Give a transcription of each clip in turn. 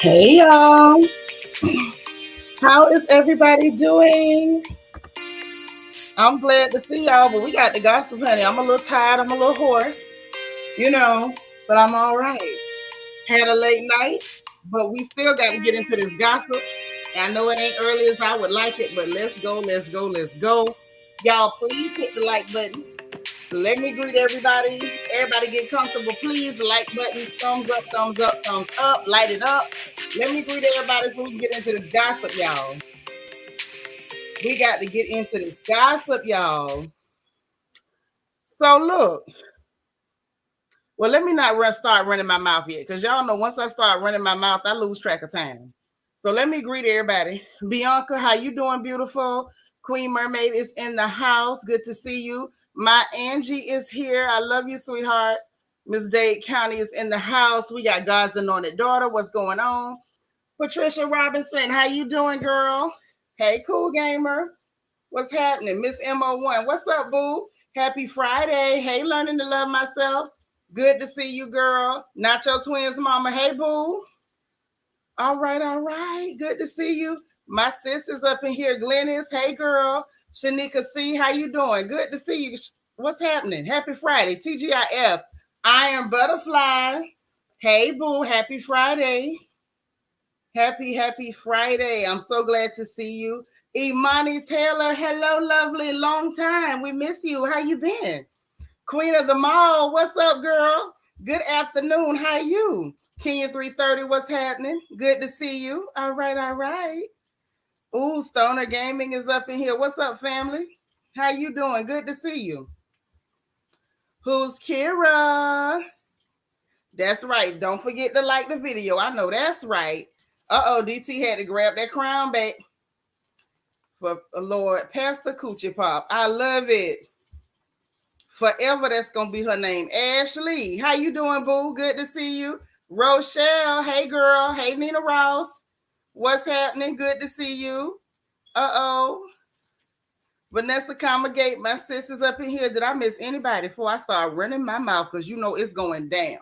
Hey y'all, how is everybody doing? I'm glad to see y'all, but we got the gossip, honey. I'm a little tired, I'm a little hoarse, but I'm all right. Had a late night, but we still got to get into this gossip. I know it ain't early as I would like it, but let's go, let's go, let's go. Y'all, please hit the like button. Let me greet everybody. Everybody get comfortable, please. Like buttons, thumbs up, thumbs up, thumbs up. Light it up. Let me greet everybody so we can get into this gossip, y'all. We got to get into this gossip, y'all. So look. Well, let me not start running my mouth yet, because y'all know once I start running my mouth, I lose track of time. So let me greet everybody. Bianca, how you doing, beautiful? Queen Mermaid is in the house. Good to see you. My Angie is here. I love you, sweetheart. Miss Dade County is in the house. We got God's anointed daughter. What's going on? Patricia Robinson, how you doing, girl? Hey, cool gamer. What's happening? Miss MO1, what's up, boo? Happy Friday. Hey, learning to love myself. Good to see you, girl. Nacho Twins mama. Hey, boo. All right. Good to see you. My sis is up in here. Glennis. Hey, girl. Shanika C, how you doing? Good to see you. What's happening? Happy Friday. TGIF. Iron Butterfly. Hey, boo. Happy Friday. Happy Friday. I'm so glad to see you. Imani Taylor. Hello, lovely. Long time. We missed you. How you been? Queen of the Mall. What's up, girl? Good afternoon. How you? Kenya 330. What's happening? Good to see you. All right. Ooh, Stoner Gaming is up in here. What's up, family? How you doing? Good to see you. Who's Kira? That's right. Don't forget to like the video. I know that's right. DT had to grab that crown back for Lord Pastor Coochie Pop. I love it. Forever, that's gonna be her name. Ashley, how you doing, boo? Good to see you. Rochelle, hey girl. Hey Nina Ross, what's happening? Good to see you. Vanessa Comagate, my sisters up in here. Did I miss anybody before I start running my mouth? Because you know it's going down.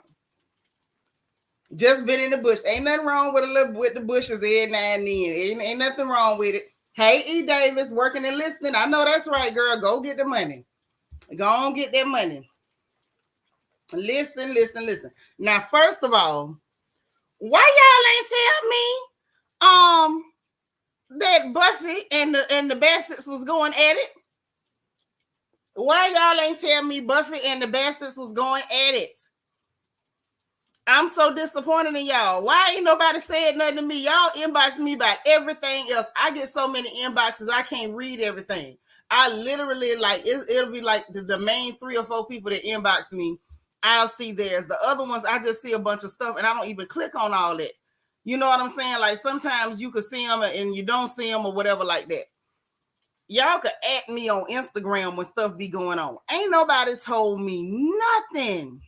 Just been in the bush. Ain't nothing wrong with the bushes every now and then. Ain't nothing wrong with it. Hey, E. Davis, working and listening. I know that's right, girl. Go get the money. Go on, get that money. Listen. Now, first of all, why y'all ain't tell me that Buffie and the Bassetts was going at it? Why y'all ain't tell me Buffie and the Bassetts was going at it? I'm so disappointed in y'all. Why ain't nobody said nothing to me? Y'all inbox me about everything else. I get so many inboxes, I can't read everything. I literally, like, it'll be like the main 3 or 4 people that inbox me, I'll see theirs. The other ones, I just see a bunch of stuff and I don't even click on all that. You know what I'm saying? Like, sometimes you could see them and you don't see them or whatever like that. Y'all could at me on Instagram when stuff be going on. Ain't nobody told me nothing.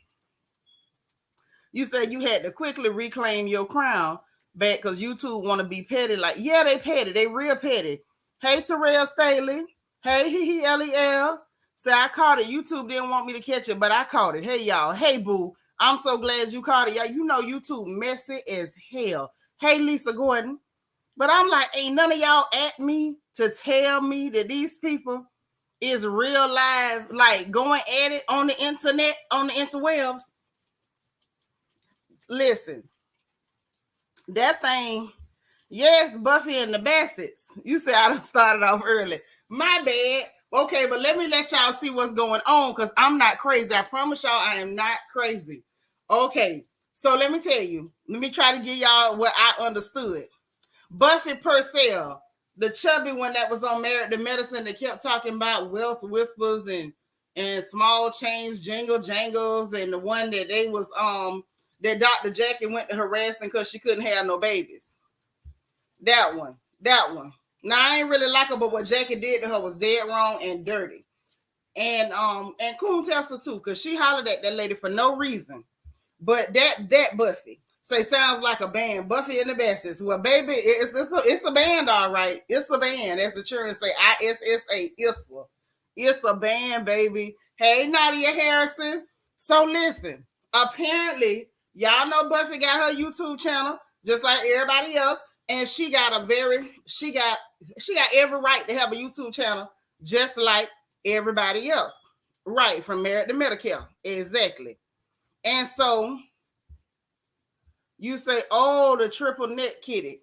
You said you had to quickly reclaim your crown back because YouTube want to be petty. Like, yeah, they petty. They real petty. Hey, Terrell Staley. Hey, Lel. Say, I caught it. YouTube didn't want me to catch it, but I caught it. Hey, y'all. Hey, boo. I'm so glad you caught it. Y'all, you know YouTube messy as hell. Hey, Lisa Gordon. But I'm like, ain't none of y'all at me to tell me that these people is real live, like going at it on the internet, on the interwebs. Listen, that thing, yes, Buffy and the Bassetts. You said I done started off early. My bad. Okay, but let me let y'all see what's going on because I'm not crazy. I promise y'all I am not crazy. Okay, so let me tell you. Let me try to give y'all what I understood. Buffy Purcell, the chubby one that was on Married to Medicine that kept talking about wealth whispers and small change jingle jangles, and the one that they was that Dr. Jackie went to harassing because she couldn't have no babies. That one. Now I ain't really like her, but what Jackie did to her was dead wrong and dirty. And Coon Tessa too, because she hollered at that lady for no reason. But that Buffy. Say sounds like a band. Buffy and the Bassetts. Well, baby, it's a band, all right. It's a band. As the children say, ISSA. It's a band, baby. Hey, Nadia Harrison. So listen, apparently, y'all know Buffy got her YouTube channel, just like everybody else. And she got every right to have a YouTube channel, just like everybody else. Right, from Married to Medicare. Exactly. And so You say, oh, the triple neck kitty.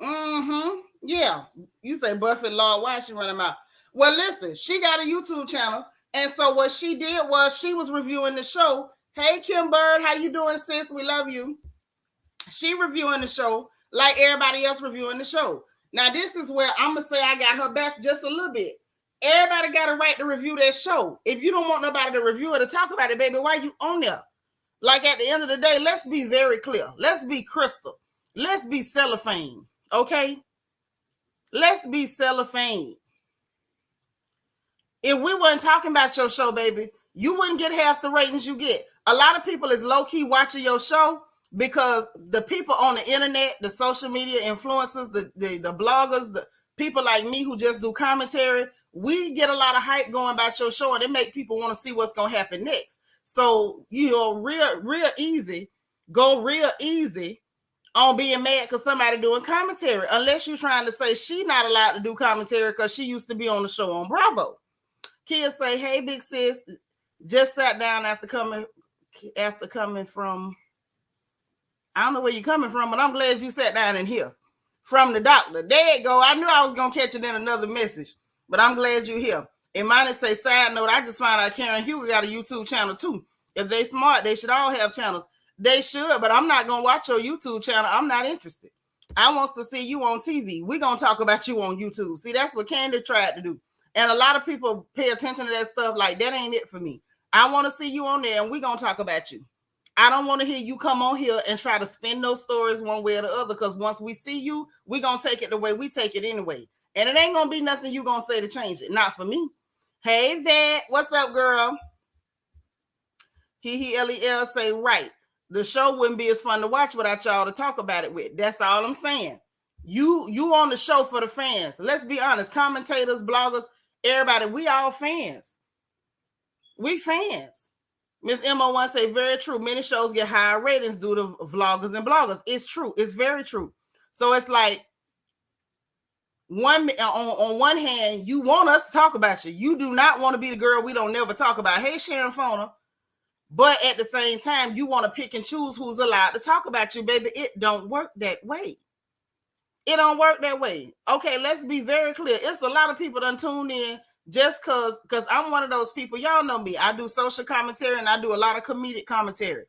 Yeah. You say, Buffett, Lord, why is she running out? Well, listen, she got a YouTube channel. And so what she did was she was reviewing the show. Hey, Kim Bird, how you doing, sis? We love you. She reviewing the show like everybody else reviewing the show. Now, this is where I'm going to say I got her back just a little bit. Everybody got a right to review that show. If you don't want nobody to review it or talk about it, baby, why you on there? Like at the end of the day, let's be very clear. Let's be crystal. Let's be cellophane. Okay? Let's be cellophane. If we weren't talking about your show, baby, you wouldn't get half the ratings you get. A lot of people is low-key watching your show because the people on the internet, the social media influencers, the bloggers, the people like me who just do commentary, we get a lot of hype going about your show and it make people want to see what's going to happen next. So, you know, real easy on being mad because somebody doing commentary, unless you're trying to say she not allowed to do commentary because she used to be on the show on Bravo. Kids say, hey, big sis, just sat down after coming from, I don't know where you're coming from, but I'm glad you sat down in here from the doctor. There you go. I knew I was going to catch it in another message, but I'm glad you're here. And mine say, side note, I just found out Karen Huger got a YouTube channel too. If they smart, they should all have channels. They should, but I'm not going to watch your YouTube channel. I'm not interested. I want to see you on TV. We're going to talk about you on YouTube. See, that's what Candy tried to do. And a lot of people pay attention to that stuff like that ain't it for me. I want to see you on there and we're going to talk about you. I don't want to hear you come on here and try to spin those stories one way or the other because once we see you, we're going to take it the way we take it anyway. And it ain't going to be nothing you going to say to change it. Not for me. Hey, Vet, what's up, girl? LEL say, right. The show wouldn't be as fun to watch without y'all to talk about it with. That's all I'm saying. You on the show for the fans. Let's be honest. Commentators, bloggers, everybody, we all fans. We fans. Miss Mo1 say, very true. Many shows get higher ratings due to vloggers and bloggers. It's true. It's very true. So it's like, on one hand, you want us to talk about you. You do not want to be the girl we don't never talk about. Hey, Sharon Fona. But at the same time, you want to pick and choose who's allowed to talk about you, baby. It don't work that way. It don't work that way. Okay, let's be very clear. It's a lot of people done tune in just because I'm one of those people. Y'all know me. I do social commentary and I do a lot of comedic commentary.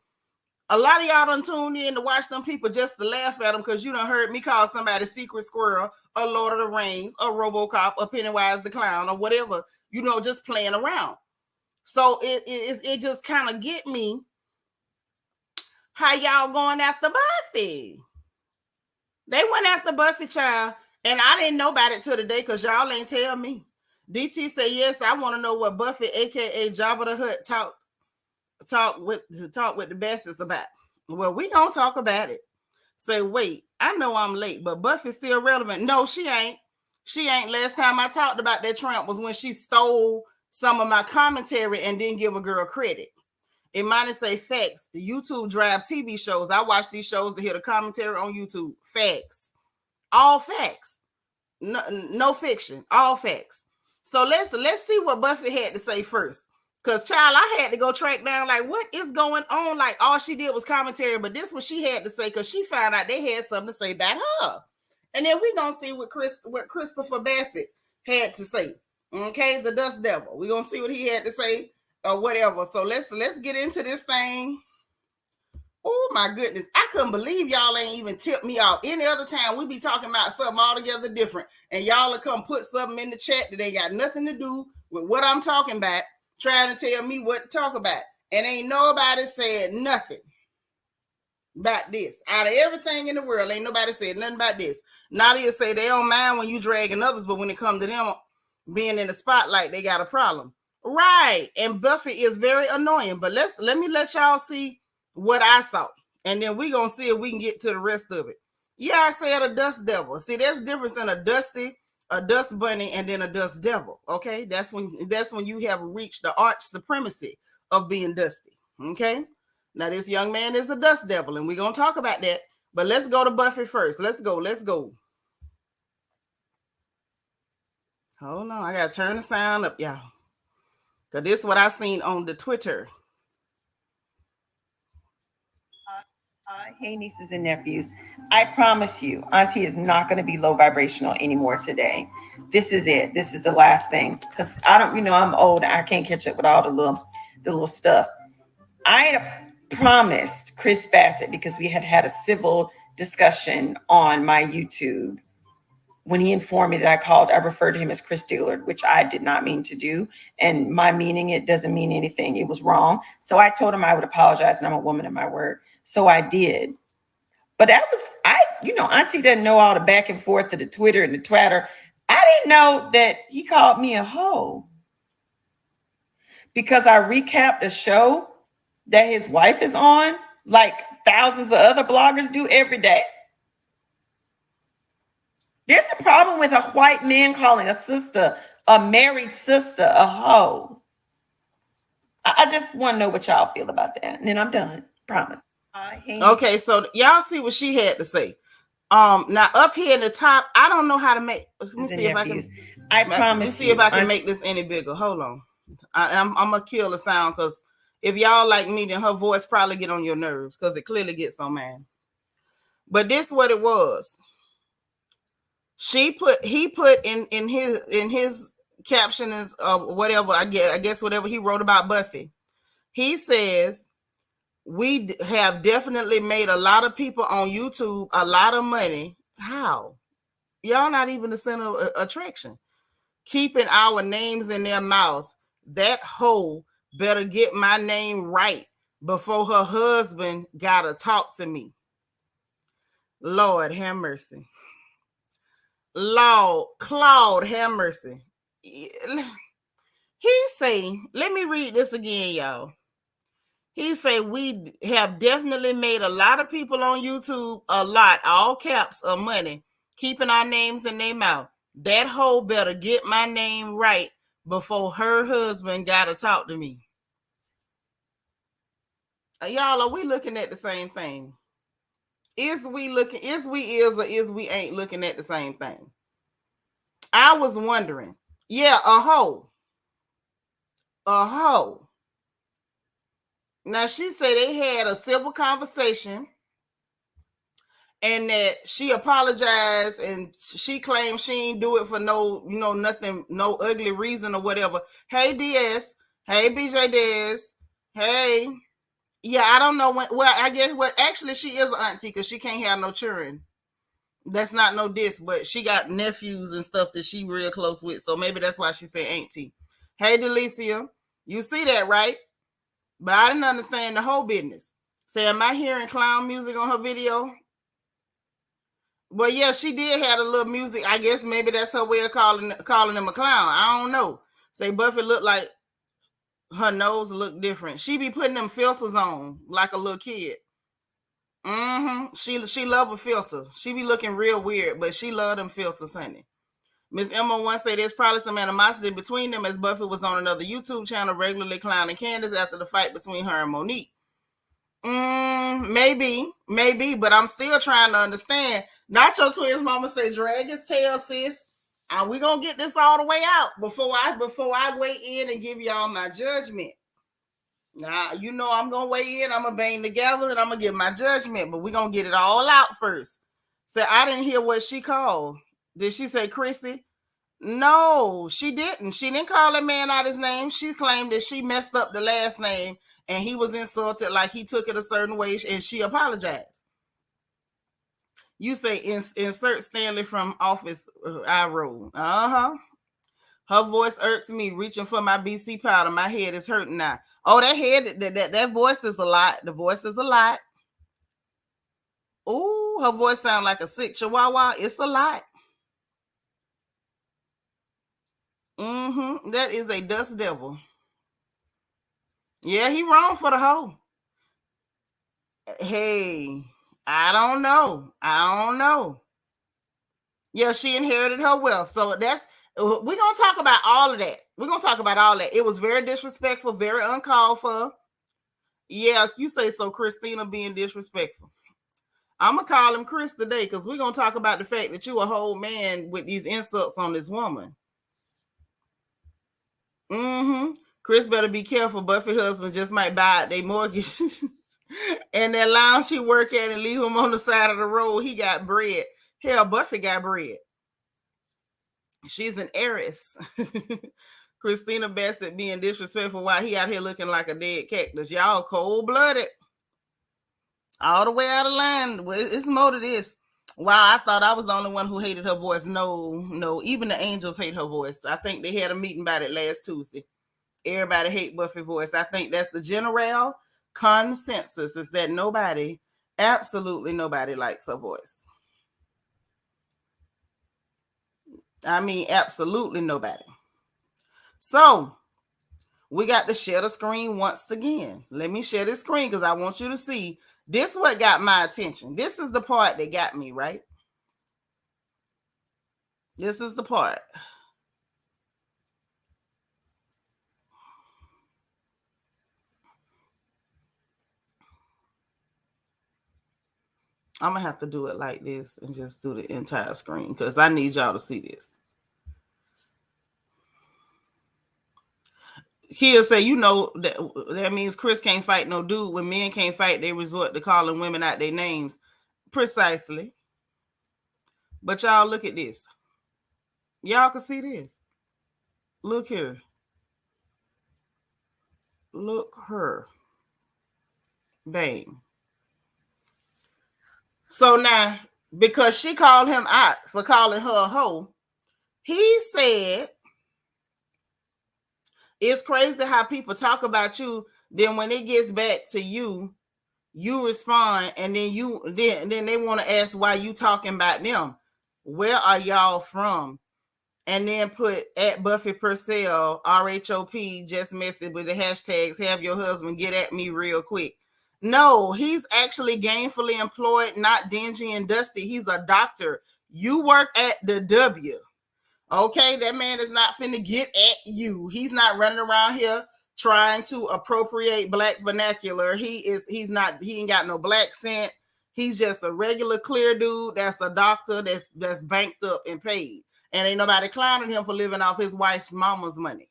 A lot of y'all done tune in to watch them people just to laugh at them because you done heard me call somebody Secret Squirrel or Lord of the Rings or RoboCop or Pennywise the Clown or whatever, you know, just playing around. So it just kind of get me how y'all going after Buffie. They went after Buffie, child, and I didn't know about it till today because y'all ain't tell me. DT say, yes, I want to know what Buffie, a.k.a. Jabba the Hutt, talk with the Bassetts about. Well, we gonna talk about it. Say, wait, I know I'm late, but Buffy's still relevant. No, she ain't. She ain't. Last time I talked about that Trump was when she stole some of my commentary and didn't give a girl credit. It might say facts. The YouTube drive TV shows. I watch these shows to hear the commentary on YouTube. Facts. All facts. No fiction. All facts. So let's see what Buffy had to say first. Because, child, I had to go track down, like, what is going on? Like, all she did was commentary, but this what she had to say because she found out they had something to say about her. And then we're going to see what Christopher Bassett had to say. Okay, the Dust Devil. We're going to see what he had to say or whatever. So let's get into this thing. Oh, my goodness. I couldn't believe y'all ain't even tipped me off. Any other time, we be talking about something altogether different. And y'all will come put something in the chat that ain't got nothing to do with what I'm talking about, trying to tell me what to talk about. And ain't nobody said nothing about this. Out of everything in the world, ain't nobody said nothing about this. Nadia say they don't mind when you dragging others, but when it comes to them being in the spotlight, they got a problem. Right. And Buffy is very annoying. But let me let y'all see what I saw. And then we're going to see if we can get to the rest of it. Yeah, I said a dust devil. See, there's a difference in a dust bunny, and then a dust devil. Okay, that's when you have reached the arch supremacy of being dusty. Okay, now this young man is a dust devil, and we're gonna talk about that. But let's go to Buffy first. Let's go. Hold on, I gotta turn the sound up, y'all, because this is what I seen on the Twitter. Hey, nieces and nephews. I promise you, Auntie is not going to be low vibrational anymore today. This is it. This is the last thing. Because I don't, I'm old. I can't catch up with all the little stuff. I promised Chris Bassett, because we had had a civil discussion on my YouTube, when he informed me that I referred to him as Chris Dillard, which I did not mean to do. And my meaning, it doesn't mean anything. It was wrong. So I told him I would apologize, and I'm a woman of my word. So I did. But that was, Auntie doesn't know all the back and forth of the Twitter and the Twatter. I didn't know that he called me a hoe because I recapped a show that his wife is on, like thousands of other bloggers do every day. There's a problem with a white man calling a sister, a married sister, a hoe. I just want to know what y'all feel about that. And then I'm done. Promise. Okay, so y'all see what she had to say. Now up here in the top, I don't know how to make. Let me see if I can. I promise. Let me see if I can make this any bigger. Hold on. I'm gonna kill the sound, because if y'all like me, then her voice probably get on your nerves, because it clearly gets on mine. But this what it was. He put in his caption is whatever, I guess whatever he wrote about Buffy. He says, we have definitely made a lot of people on YouTube a lot of money. How? Y'all not even the center of attraction. Keeping our names in their mouth. That hoe better get my name right before her husband gotta talk to me. Lord have mercy. Lord, Claude have mercy. He say, let me read this again, y'all. He say, we have definitely made a lot of people on YouTube a lot, all caps, of money, keeping our names in their mouth. That hoe better get my name right before her husband gotta talk to me. Y'all, are we looking at the same thing? Is we or is we ain't looking at the same thing? I was wondering. Yeah, a hoe. A hoe. Now, she said they had a civil conversation and that she apologized and she claimed she ain't do it for no, nothing, no ugly reason or whatever. Hey, DS. Hey, BJ DS. Hey. Yeah, I don't know when. Well, I guess actually she is an auntie because she can't have no children. That's not no diss, but she got nephews and stuff that she real close with. So maybe that's why she said auntie. Hey, Delicia. You see that, right? But I didn't understand the whole business. Say, am I hearing clown music on her video? Well, yeah, she did have a little music. I guess maybe that's her way of calling him a clown. I don't know. Say, Buffy looked like her nose looked different. She be putting them filters on like a little kid. She love a filter. She be looking real weird, but she love them filters, honey. Miss Emma once said there's probably some animosity between them, as Buffy was on another YouTube channel regularly clowning Candace after the fight between her and Monique. Maybe, but I'm still trying to understand. Nacho Twins mama say, drag his tail, sis. And we gonna get this all the way out before I weigh in and give y'all my judgment. Now, I'm gonna weigh in, I'm gonna bang together, and I'm gonna give my judgment, but we're gonna get it all out first. So I didn't hear what she called. Did she say Chrissy? No, she didn't. She didn't call that man out his name. She claimed that she messed up the last name and he was insulted, like he took it a certain way, and she apologized. You say insert Stanley from Office I roll. Her voice irks me, reaching for my BC powder. My head is hurting now. Oh, that voice is a lot. The voice is a lot. Oh, her voice sounds like a sick chihuahua. It's a lot. That is a dust devil. Yeah, he wrong for the hoe. Hey, I don't know. Yeah, she inherited her wealth. So we're going to talk about all of that. It was very disrespectful, very uncalled for. Yeah, you say so, Christina being disrespectful. I'm going to call him Chris today because we're going to talk about the fact that you a whole man with these insults on this woman. Chris better be careful. Buffy husband just might buy out their mortgage. And that lounge he work at and leave him on the side of the road, he got bread. Hell, Buffy got bread. She's an heiress. Christina Bassett being disrespectful while he out here looking like a dead cactus. Y'all cold-blooded. All the way out of line. It's more to this. Wow, I thought I was the only one who hated her voice. No. Even the angels hate her voice. I think they had a meeting about it last Tuesday. Everybody hate Buffy voice. I think that's the general consensus, is that nobody, absolutely nobody likes her voice. I mean, absolutely nobody. So, we got to share the screen once again. Let me share this screen because I want you to see. This is what got my attention. This is the part that got me, right? This is the part. I'm going to have to do it like this and just do the entire screen because I need y'all to see this. He'll say, you know, that means Chris can't fight no dude. When men can't fight, they resort to calling women out their names. Precisely. But y'all look at this. Y'all can see this. Look here. Look her. Bang. So now, because she called him out for calling her a hoe, he said, it's crazy how people talk about you. Then when it gets back to you, you respond, and then they want to ask why you talking about them. Where are y'all from? And then put at Buffy Purcell, RHOP, just message with the hashtags, have your husband get at me real quick. No, he's actually gainfully employed, not dingy and dusty. He's a doctor. You work at the W. Okay, that man is not finna get at you. He's not running around here trying to appropriate black vernacular. He ain't got no black scent. He's just a regular clear dude that's a doctor that's banked up and paid. And ain't nobody clowning him for living off his wife's mama's money.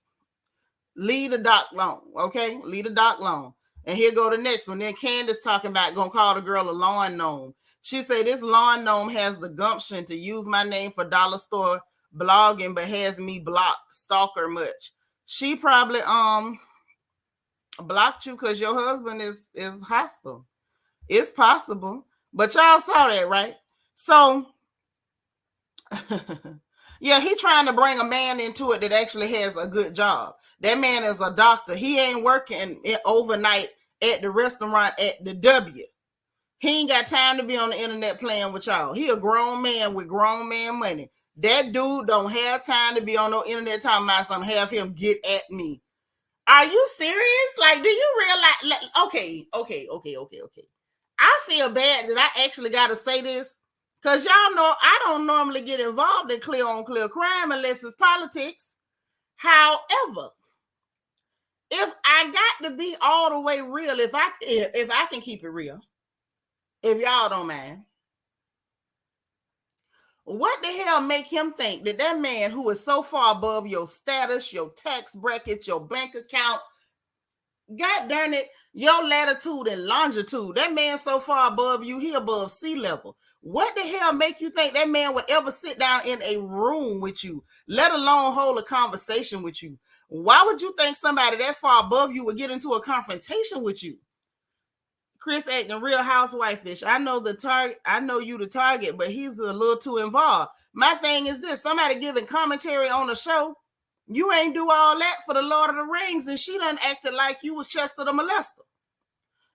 Leave the doc alone, okay? Leave the doc alone. And here go the next one. Then Candace talking about gonna call the girl a lawn gnome. She said this lawn gnome has the gumption to use my name for dollar store blogging, but has me blocked. Stalker much. She probably blocked you because your husband is hostile. It's possible, but y'all saw that, right? So yeah, he trying to bring a man into it that actually has a good job. That man is a doctor. He ain't working overnight at the restaurant at the W. He ain't got time to be on the internet playing with y'all. He a grown man with grown man money. That dude don't have time to be on no internet talking about something, have him get at me. Are you serious? Like, do you realize? Okay. I feel bad that I actually got to say this because y'all know I don't normally get involved in clear on clear crime unless it's politics. However, if I got to be all the way real, if I can keep it real, if y'all don't mind, what the hell make him think that man who is so far above your status, your tax bracket, your bank account, God darn it, your latitude and longitude, that man so far above you, he above sea level. What the hell make you think that man would ever sit down in a room with you, let alone hold a conversation with you? Why would you think somebody that far above you would get into a confrontation with you? Chris acting real housewife-ish. I know the target. I know you the target, but he's a little too involved. My thing is this: somebody giving commentary on the show, you ain't do all that for the Lord of the Rings, and she done acted like you was Chester the molester.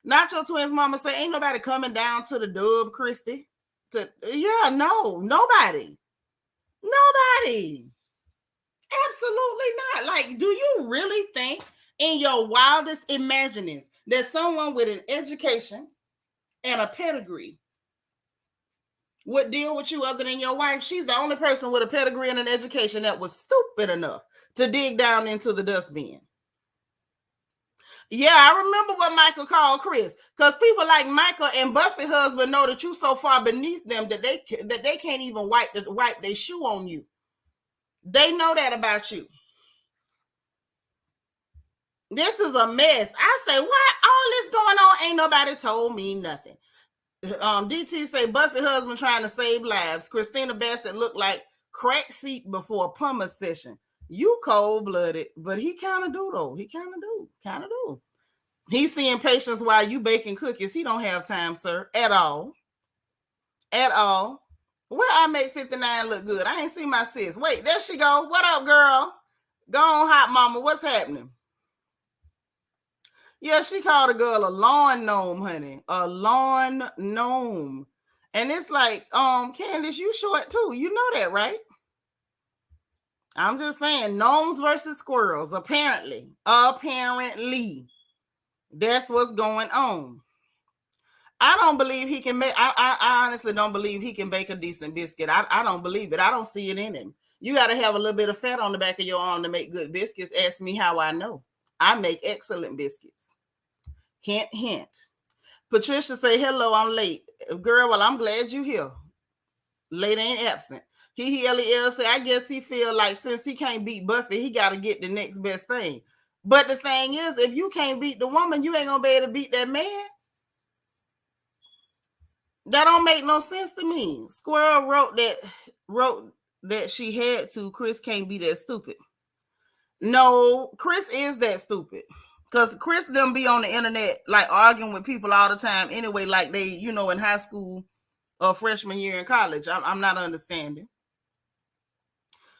Nacho Twins mama say, ain't nobody coming down to the dub, Christy. Nobody. Absolutely not. Like, do you really think in your wildest imaginings that someone with an education and a pedigree would deal with you other than your wife? She's the only person with a pedigree and an education that was stupid enough to dig down into the dustbin. Yeah, I remember what Michael called Chris, because people like Michael and Buffy husband know that you so far beneath them that they can't even wipe their shoe on you. They know that about you. This is a mess. I say, what? All this going on, ain't nobody told me nothing. DT say Buffy husband trying to save lives. Christina Bassett looked like cracked feet before a pumice session. You cold blooded, but he kind of do though. He kind of do. He's seeing patients while you baking cookies. He don't have time, sir, at all. At all. Where I make 59 look good. I ain't see my sis. Wait, there she go. What up, girl? Go on, hot mama. What's happening? Yeah, she called a girl a lawn gnome, honey. A lawn gnome. And it's like, Candace, you short too. You know that, right? I'm just saying, gnomes versus squirrels. Apparently. That's what's going on. I don't believe he can make, I honestly don't believe he can bake a decent biscuit. I don't believe it. I don't see it in him. You got to have a little bit of fat on the back of your arm to make good biscuits. Ask me how I know. I make excellent biscuits. Hint, hint. Patricia say, hello, I'm late. Girl, well, I'm glad you here. Late ain't absent. He say, I guess he feel like since he can't beat Buffy, he got to get the next best thing. But the thing is, if you can't beat the woman, you ain't going to be able to beat that man. That don't make no sense to me. Squirrel wrote that she had to. Chris can't be that stupid. No, Chris is that stupid. Because Chris them be on the internet like arguing with people all the time anyway, like they, in high school or freshman year in college. I'm not understanding.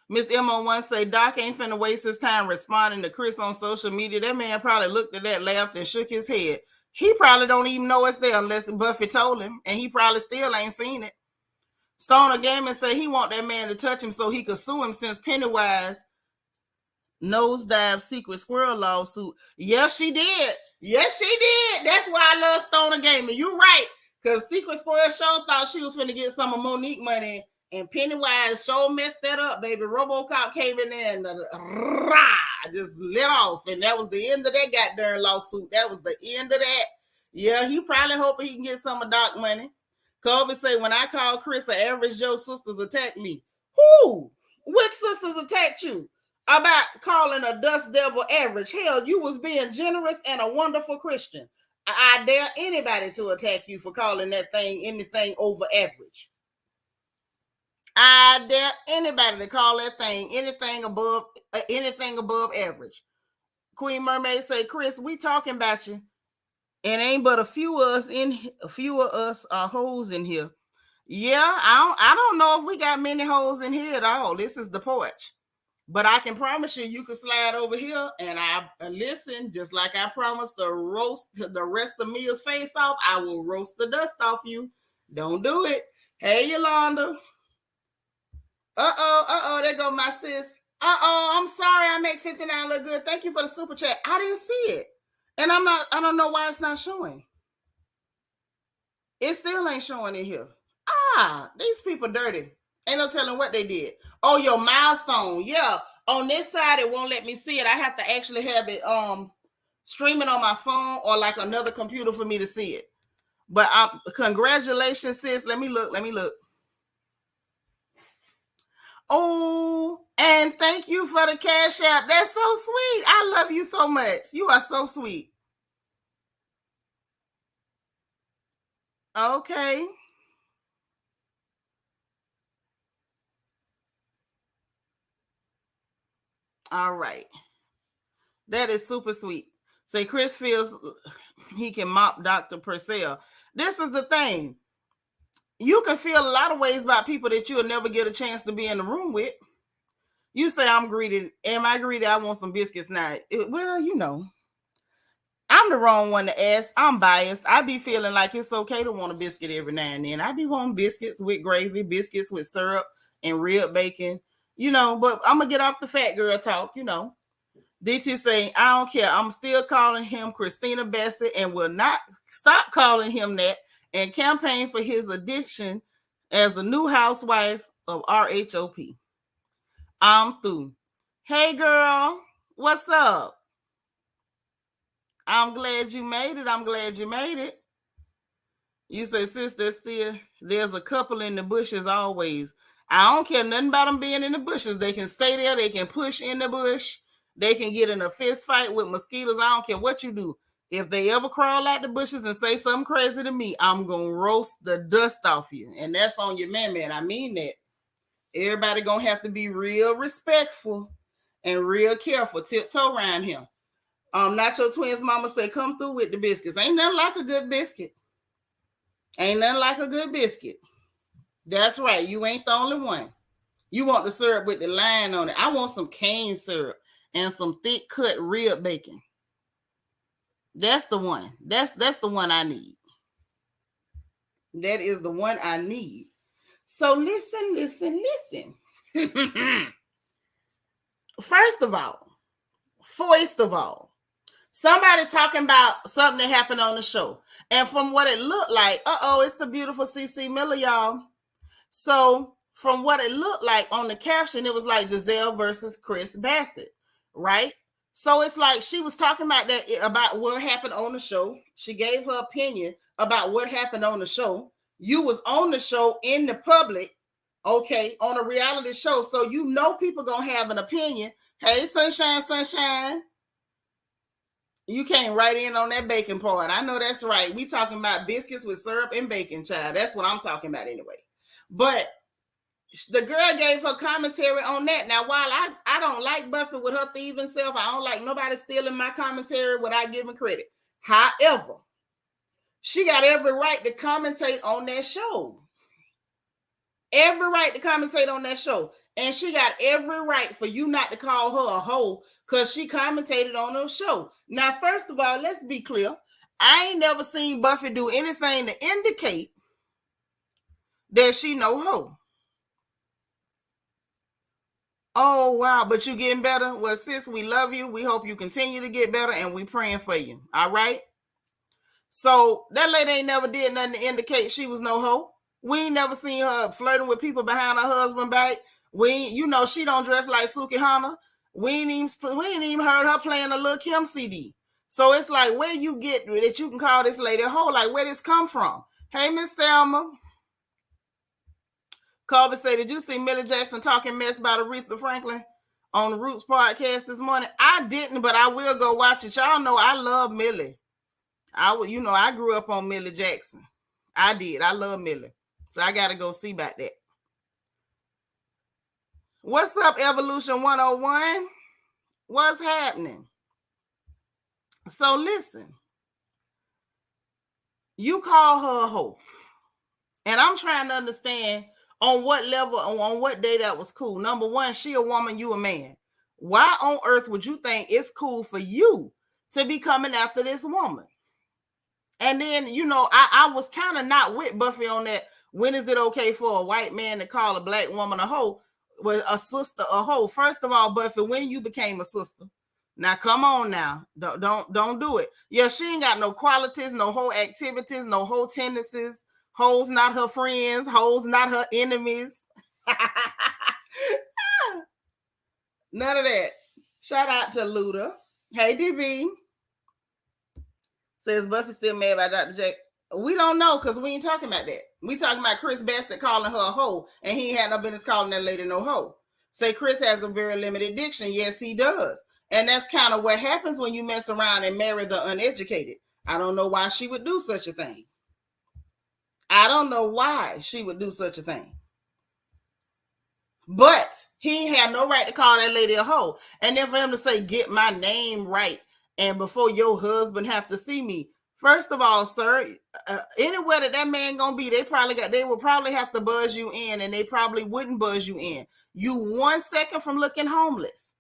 Miss M01 say Doc ain't finna waste his time responding to Chris on social media. That man probably looked at that, laughed, and shook his head. He probably don't even know it's there unless Buffy told him, and he probably still ain't seen it. Stoner Gaming say he want that man to touch him so he could sue him since Pennywise nosedive secret squirrel lawsuit. Yes, she did. Yes, she did. That's why I love Stoner Gaming. You right. Because Secret Squirrel Show thought she was finna get some of Monique money, and Pennywise show messed that up, baby. RoboCop came in there and just lit off, and that was the end of that goddamn lawsuit. That was the end of that. Yeah, he probably hoping he can get some of Doc money. Colby say, when I call Chris an average Joe, sisters attack me. Who? Which sisters attacked you? About calling a dust devil average. Hell, you was being generous and a wonderful Christian. I dare anybody to attack you for calling that thing anything over average. I dare anybody to call that thing anything above average. Queen Mermaid say, Chris, we talking about you. And ain't but a few of us are hoes in here. Yeah, I don't know if we got many hoes in here at all. This is the porch. But I can promise you can slide over here and I listen, just like I promised to roast the rest of Mia's face off, I will roast the dust off you. Don't do it. Hey, Yolanda. There go my sis. I'm sorry I make 59 look good. Thank you for the super chat. I didn't see it. And I don't know why it's not showing. It still ain't showing in here. These people dirty. Ain't no telling what they did. Oh, your milestone. Yeah. On this side, it won't let me see it. I have to actually have it streaming on my phone or like another computer for me to see it. But congratulations, sis. Let me look. Oh, and thank you for the Cash App. That's so sweet. I love you so much. You are so sweet. Okay. All right. That is super sweet. Say Chris feels he can mop Dr. Purcell. This is the thing. You can feel a lot of ways about people that you'll never get a chance to be in the room with. You say, I'm greedy. Am I greedy? I want some biscuits now. Well, I'm the wrong one to ask. I'm biased. I be feeling like it's okay to want a biscuit every now and then. I be wanting biscuits with gravy, biscuits with syrup and rib bacon, but I'm going to get off the fat girl talk, DT say, I don't care. I'm still calling him Christina Bassett and will not stop calling him that and campaign for his addition as a new housewife of RHOP. I'm through. Hey, girl. What's up? I'm glad you made it. You say, sister, there's a couple in the bushes always. I don't care nothing about them being in the bushes. They can stay there. They can push in the bush. They can get in a fist fight with mosquitoes. I don't care what you do. If they ever crawl out the bushes and say something crazy to me, I'm going to roast the dust off you. And that's on your man. I mean that. Everybody going to have to be real respectful and real careful. Tiptoe around him. Nacho Twins mama say, come through with the biscuits. Ain't nothing like a good biscuit. Ain't nothing like a good biscuit. That's right. You ain't the only one. You want the syrup with the line on it. I want some cane syrup and some thick cut rib bacon. That's the one. That's the one I need. That is the one I need. So listen. First of all, somebody talking about something that happened on the show. And from what it looked like, it's the beautiful CC Miller, y'all. So from what it looked like on the caption, it was like Giselle versus Chris Bassett, right? So it's like she was talking about that, about what happened on the show. She gave her opinion about what happened on the show. You was on the show in the public, okay, on a reality show. So you know people gonna have an opinion. Hey, sunshine. You came right in on that bacon part. I know that's right. We talking about biscuits with syrup and bacon, child. That's what I'm talking about anyway. But the girl gave her commentary on that. Now, while I don't like Buffy with her thieving self, I don't like nobody stealing my commentary without giving credit. However, she got every right to commentate on that show. Every right to commentate on that show. And she got every right for you not to call her a hoe because she commentated on her show. Now, first of all, let's be clear. I ain't never seen Buffy do anything to indicate that she no hoe. Oh, wow. But you getting better? Well, sis, we love you. We hope you continue to get better, and we praying for you. All right? So that lady ain't never did nothing to indicate she was no hoe. We ain't never seen her flirting with people behind her husband back. She don't dress like Suki Hana. We ain't even heard her playing a Lil' Kim CD. So it's like, where you get that you can call this lady a hoe? Like, where this come from? Hey, Miss Thelma. Colby said, did you see Millie Jackson talking mess about Aretha Franklin on the Roots podcast this morning? I didn't, but I will go watch it. Y'all know I love Millie. I grew up on Millie Jackson. I did. I love Millie. So I got to go see about that. What's up, Evolution 101? What's happening? So listen. You call her a hoe. And I'm trying to understand on what level, on what day that was cool. Number one, she a woman, you a man. Why on earth would you think it's cool for you to be coming after this woman? And then, I was kind of not with Buffy on that. When is it okay for a white man to call a black woman a hoe? Well, a sister a hoe. First of all, Buffy, when you became a sister? Now, come on now. Don't do it. Yeah, she ain't got no qualities, no whole activities, no whole tendencies. Hoes not her friends. Hoes not her enemies. None of that. Shout out to Luda. Hey, DB. Says Buffy still mad about Dr. J. We don't know because we ain't talking about that. We talking about Chris Bassett calling her a hoe, and he ain't had no business calling that lady no hoe. Say Chris has a very limited diction. Yes, he does. And that's kind of what happens when you mess around and marry the uneducated. I don't know why she would do such a thing. I don't know why she would do such a thing. But he had no right to call that lady a hoe. And then for him to say, get my name right, and before your husband have to see me. First of all, sir, anywhere that man gonna be, they will probably have to buzz you in, and they probably wouldn't buzz you in. You 1 second from looking homeless.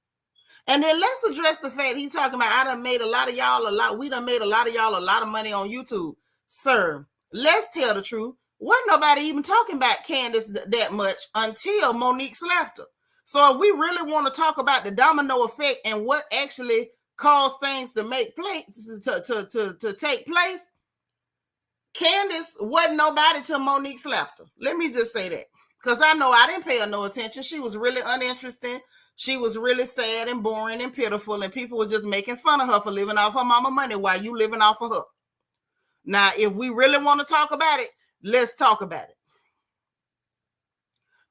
And then let's address the fact he's talking about, we done made a lot of y'all a lot of money on YouTube. Sir, let's tell the truth. Wasn't nobody even talking about Candace that much until Monique slapped her. So if we really want to talk about the domino effect and what actually caused things to make place to take place, Candace wasn't nobody till Monique slapped her. Let me just say that. Because I know I didn't pay her no attention. She was really uninteresting. She was really sad and boring and pitiful, and people were just making fun of her for living off her mama money while you living off of her. Now, if we really want to talk about it, let's talk about it.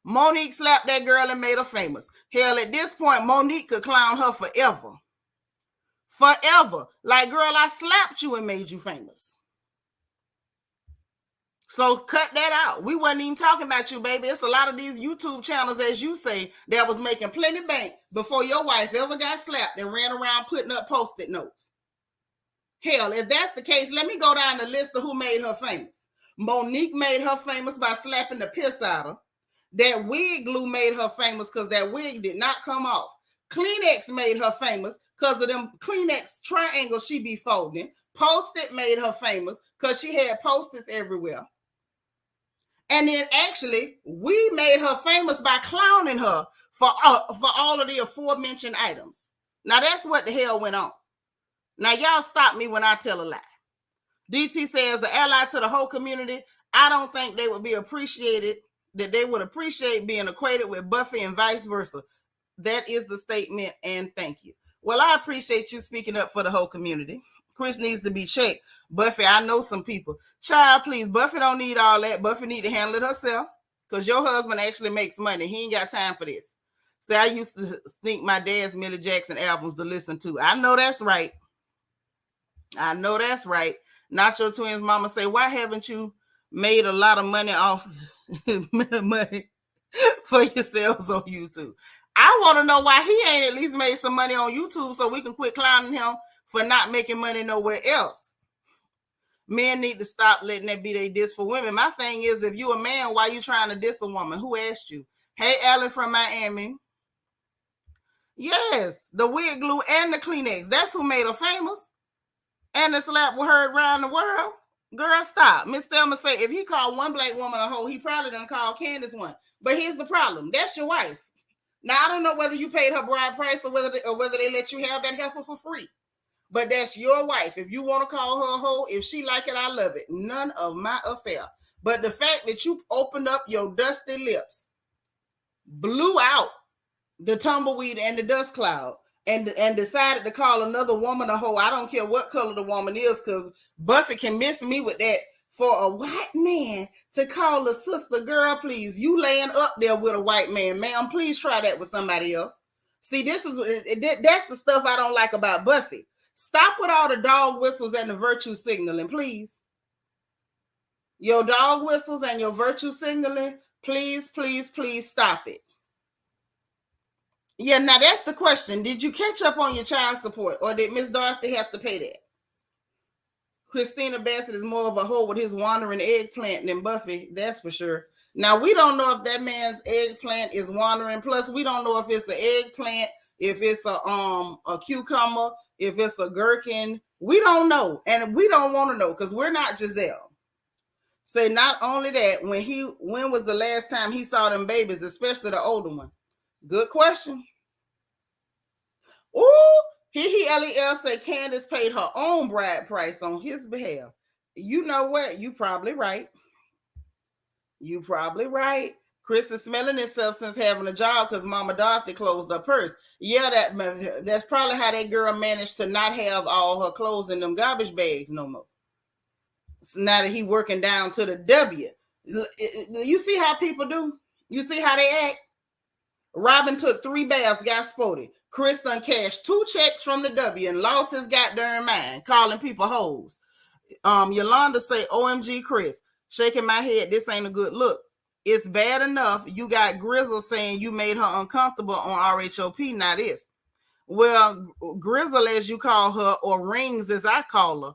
Monique slapped that girl and made her famous. Hell, at this point, Monique could clown her forever. Forever. Like, girl, I slapped you and made you famous. So cut that out. We wasn't even talking about you, baby. It's a lot of these YouTube channels, as you say, that was making plenty bank before your wife ever got slapped and ran around putting up Post-it notes. Hell, if that's the case, let me go down the list of who made her famous. Monique made her famous by slapping the piss out of her. That wig glue made her famous because that wig did not come off. Kleenex made her famous because of them Kleenex triangles she be folding. Post-it made her famous because she had Post-its everywhere. And then actually, we made her famous by clowning her for all of the aforementioned items. Now, that's what the hell went on. Now, y'all stop me when I tell a lie. DT says, an ally to the whole community, I don't think they would be appreciated, that they would appreciate being equated with Buffy and vice versa. That is the statement, and thank you. Well, I appreciate you speaking up for the whole community. Chris needs to be checked. Buffy, I know some people. Child, please, Buffy don't need all that. Buffy need to handle it herself because your husband actually makes money. He ain't got time for this. See, I used to think my dad's Millie Jackson albums to listen to. I know that's right. I know that's right. Nacho Twins mama say, why haven't you made a lot of money off money for yourselves on YouTube? I want to know why he ain't at least made some money on YouTube so we can quit clowning him for not making money nowhere else. Men need to stop letting that be their diss for women. My thing is, if you a man, why you trying to diss a woman? Who asked you? Hey, Ellen from Miami. Yes, the wig glue and the Kleenex. That's who made her famous. And the slap was heard around the world. Girl, stop. Miss Thelma say, if he called one black woman a hoe, he probably done called Candace one. But here's the problem. That's your wife. Now, I don't know whether you paid her bride price or whether they let you have that heifer for free. But that's your wife. If you want to call her a hoe, if she like it, I love it. None of my affair. But the fact that you opened up your dusty lips, blew out the tumbleweed and the dust cloud, and decided to call another woman a hoe, I don't care what color the woman is, because Buffy can miss me with that. For a white man to call a sister, girl, please, you laying up there with a white man, ma'am, please try that with somebody else. See, that's the stuff I don't like about Buffy. Stop with all the dog whistles and the virtue signaling, please. Your dog whistles and your virtue signaling, please, please, please stop it. Yeah, now that's the question. Did you catch up on your child support, or did Miss Dorothy have to pay that? Christina Bassett is more of a hoe with his wandering eggplant than Buffy, that's for sure. Now, we don't know if that man's eggplant is wandering. Plus, we don't know if it's an eggplant, if it's a cucumber, if it's a gherkin. We don't know, and we don't want to know because we're not Giselle. Say, not only that, when was the last time he saw them babies, especially the older one? Good question. Ooh, LEL said Candace paid her own bride price on his behalf. You know what? You probably right. You probably right. Chris is smelling himself since having a job because Mama Dorothy closed her purse. Yeah, that's probably how that girl managed to not have all her clothes in them garbage bags no more. So now that he working down to the W. You see how people do? You see how they act? Robin took 3 baths, got spotted. Chris done cashed 2 checks from the W and lost his goddamn mind, calling people hoes. Yolanda say, OMG, Chris, shaking my head, this ain't a good look. It's bad enough you got Grizzle saying you made her uncomfortable on RHOP, not this. Well, Grizzle, as you call her, or Rings as I call her,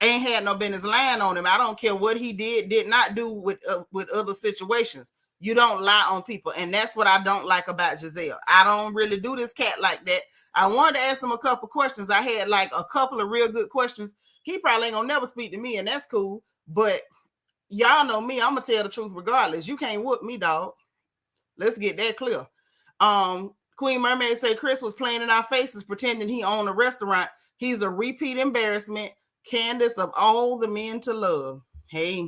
ain't had no business lying on him. I don't care what he did not do with other situations. You don't lie on people. And that's what I don't like about Giselle. I don't really do this cat like that. I wanted to ask him a couple questions. I had like a couple of real good questions. He probably ain't gonna never speak to me, and that's cool. But y'all know me. I'm gonna tell the truth regardless. You can't whoop me, dog. Let's get that clear. Queen Mermaid said Chris was playing in our faces, pretending he owned a restaurant. He's a repeat embarrassment. Candace of all the men to love. Hey,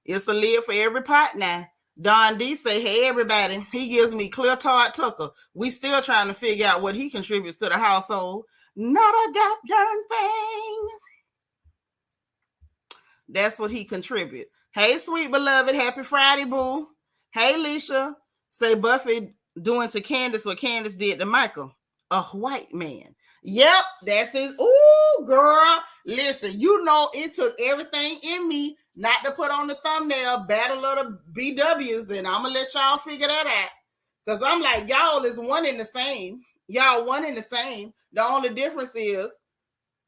it's a lid for every pot now. Don D say, hey, everybody, he gives me clear Todd Tucker. We still trying to figure out what he contributes to the household. Not a goddamn thing. That's what he contributes. Hey, sweet beloved, happy Friday, boo. Hey, Leisha. Say Buffy doing to Candace what Candace did to Michael. A white man. Yep, that's his. Ooh, girl. Listen, you know it took everything in me not to put on the thumbnail Battle of the BWs, and I'm gonna let y'all figure that out. Because I'm like, y'all is one in the same. Y'all one in the same. The only difference is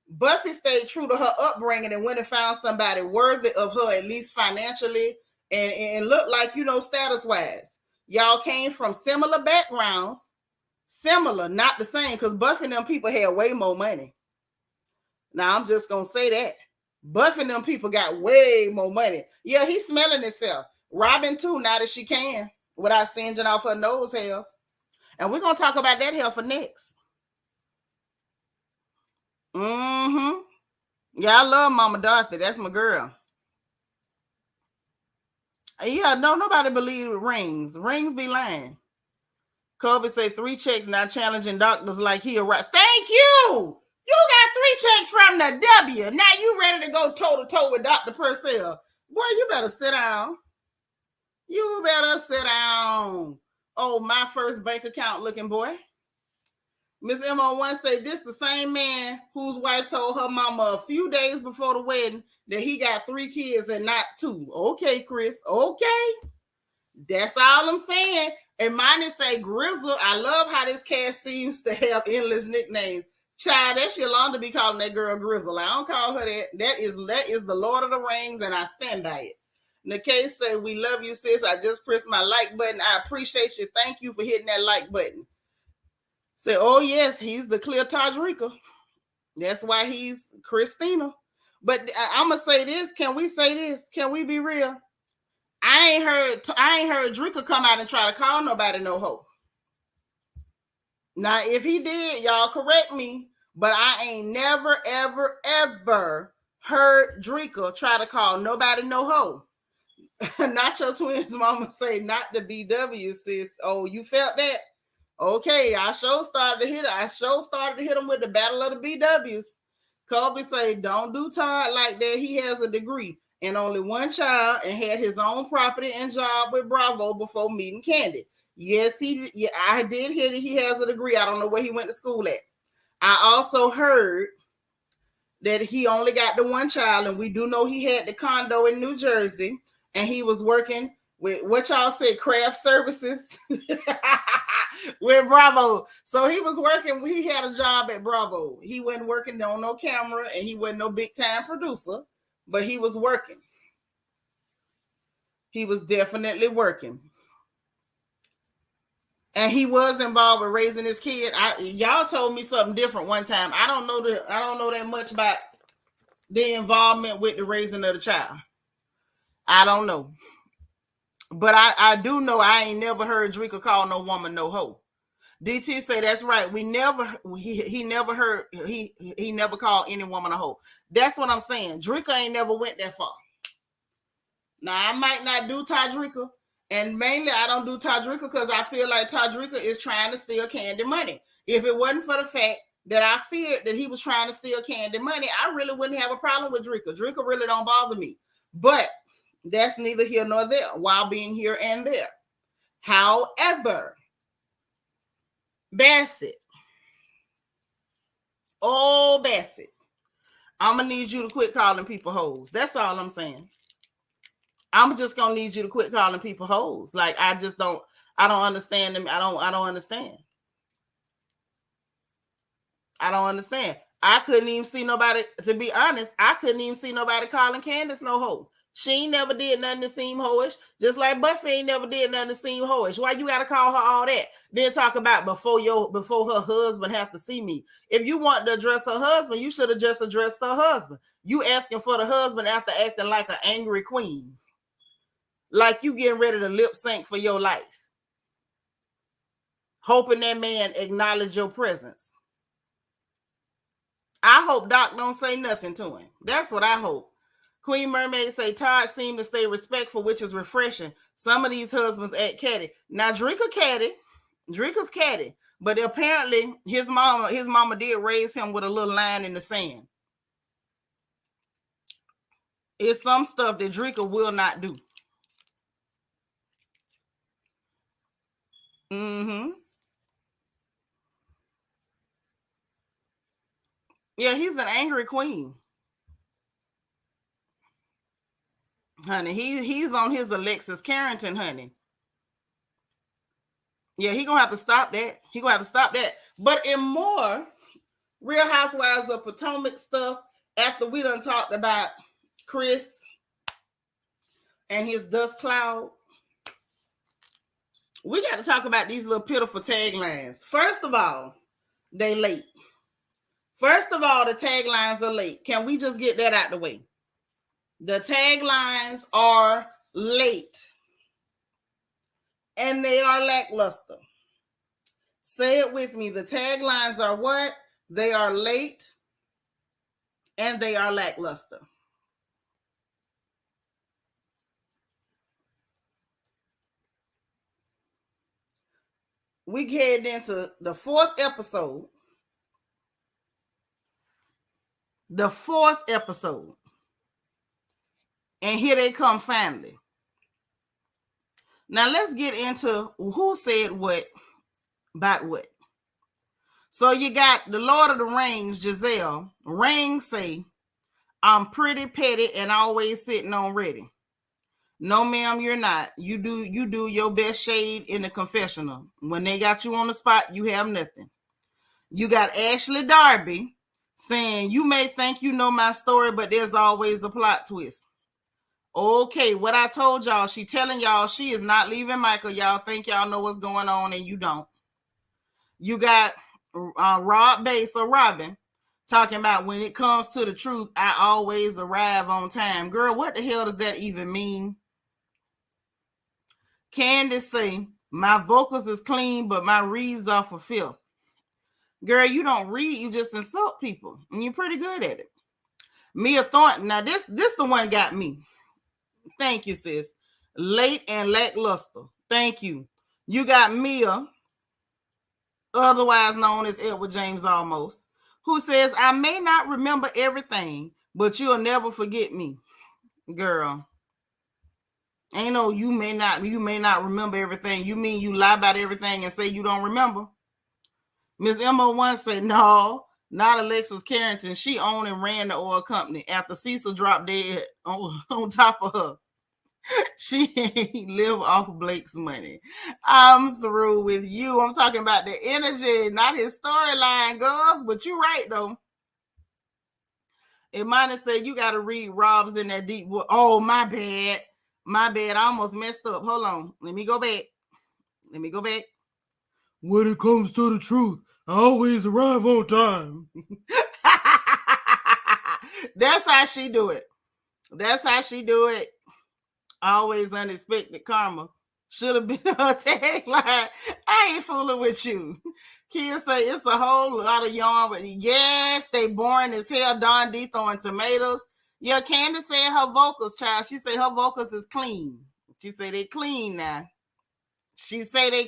Buffy stayed true to her upbringing and went and found somebody worthy of her, at least financially, and looked like, status wise. Y'all came from similar backgrounds, similar, not the same, because Buffy and them people had way more money. Now, I'm just going to say that. Buffy and them people got way more money. Yeah, he's smelling himself. Robin, too, now that she can, without singeing off her nose hairs. And we're going to talk about that hair for next. Mm-hmm. Yeah, I love Mama Dorothy. That's my girl. Yeah, no, nobody believe rings. Rings be lying. Kobe say 3 checks, now challenging doctors like he a right. Thank you. You got 3 checks from the W. Now you ready to go toe to toe with Dr. Purcell. Boy, you better sit down. You better sit down. Oh, my first bank account looking boy. Miss MO1 say this the same man whose wife told her mama a few days before the wedding that he got 3 kids and not 2. Okay, Chris. Okay. That's all I'm saying. And mine is say Grizzle. I love how this cast seems to have endless nicknames. Child, that's Yolanda be calling that girl Grizzle. I don't call her that. That is the Lord of the Rings, and I stand by it. Nikkei say, we love you, sis. I just pressed my like button. I appreciate you. Thank you for hitting that like button. Say, oh, yes, he's the clear Tajrika. That's why he's Christina. But I'm going to say this. Can we say this? Can we be real? I ain't heard Drika come out and try to call nobody no hoe. Now, if he did, y'all correct me, but I ain't never, ever, ever heard Drika try to call nobody no hoe. Not your twins mama say, not the BW, sis. Oh, you felt that? Okay, I sure started to hit her. I sure started to hit him with the battle of the BWs. Kobe say, don't do Todd like that. He has a degree and only one child and had his own property and job with Bravo before meeting Candy. Yes, I did hear that he has a degree. I don't know where he went to school at. I also heard that he only got the one child, and we do know he had the condo in New Jersey, and he was working with what y'all said, craft services with Bravo. So he was working, he had a job at Bravo. He wasn't working on no camera, and he wasn't no big time producer, but he was working. He was definitely working. And he was involved with raising his kid. Y'all told me something different one time. I don't know that much about the involvement with the raising of the child. I don't know. But I do know I ain't never heard Drika call no woman no hoe. DT say that's right. He never heard he never called any woman a hoe. That's what I'm saying. Drika ain't never went that far. Now I might not do Tadrika, and mainly I don't do Tadrika because I feel like Tadrika is trying to steal Candy money. If it wasn't for the fact that I feared that he was trying to steal Candy money, I really wouldn't have a problem with Drika. Drika really don't bother me. But that's neither here nor there while being here and there. However, Bassett. Oh, Bassett. I'm going to need you to quit calling people hoes. That's all I'm saying. I'm just going to need you to quit calling people hoes. Like, I don't understand them. I don't understand. I don't understand. I couldn't even see nobody, to be honest, I couldn't even see nobody calling Candace no hoe. She ain't never did nothing to seem hoish. Just like Buffy ain't never did nothing to seem hoish. Why you gotta call her all that? Then talk about before her husband have to see me. If you want to address her husband, you should have just addressed her husband. You asking for the husband after acting like an angry queen. Like you getting ready to lip sync for your life. Hoping that man acknowledge your presence. I hope Doc don't say nothing to him. That's what I hope. Queen Mermaid say Todd seemed to stay respectful, which is refreshing. Some of these husbands act catty. Now Drika's catty, but apparently his mama did raise him with a little line in the sand. It's some stuff that Drika will not do. Mm-hmm. Yeah, he's an angry queen. Honey, he's on his Alexis Carrington, honey. Yeah, he gonna have to stop that. He gonna have to stop that. But in more Real Housewives of Potomac stuff, after we done talked about Chris and his dust cloud, we got to talk about these little pitiful taglines. First of all, they late. First of all, the taglines are late. Can we just get that out the way? The taglines are late. And they are lackluster. Say it with me. The taglines are what? They are late and they are lackluster. We head into the fourth episode. The fourth episode. And here they come finally. Now let's get into who said what about what. So you got the Lord of the Rings, Giselle. Rings say, I'm pretty petty and always sitting on ready. No, ma'am, you're not. You do your best shade in the confessional. When they got you on the spot, you have nothing. You got Ashley Darby saying, you may think you know my story, but there's always a plot twist. Okay, what I told y'all, she telling y'all she is not leaving Michael. Y'all think y'all know what's going on and you don't. You got Rob Bass or Robin talking about when it comes to the truth, I always arrive on time. Girl, what the hell does that even mean? Candace say, my vocals is clean, but my reads are for filth. Girl, you don't read, you just insult people. And you're pretty good at it. Mia Thornton, now this the one got me. Thank you, sis. Late and lackluster. Thank you. You got Mia, otherwise known as Edward James Almost, who says, I may not remember everything, but you'll never forget me. Girl. Ain't no you may not remember everything. You mean you lie about everything and say you don't remember? Miss Emma1 said, no, not Alexis Carrington. She owned and ran the oil company after Cecil dropped dead on top of her. She ain't live off Blake's money. I'm through with you. I'm talking about the energy, not his storyline, girl. But you're right, though. Imani said you got to read Rob's in that deep wood. Oh, my bad. My bad. I almost messed up. Hold on. Let me go back. When it comes to the truth, I always arrive on time. That's how she do it. Always unexpected karma. Should have been her tagline. I ain't fooling with you. Kids say it's a whole lot of yarn, but yes, they boring as hell. Don D throwing tomatoes. Yeah, Candace said her vocals, child. She said her vocals is clean. She say they clean now. She say they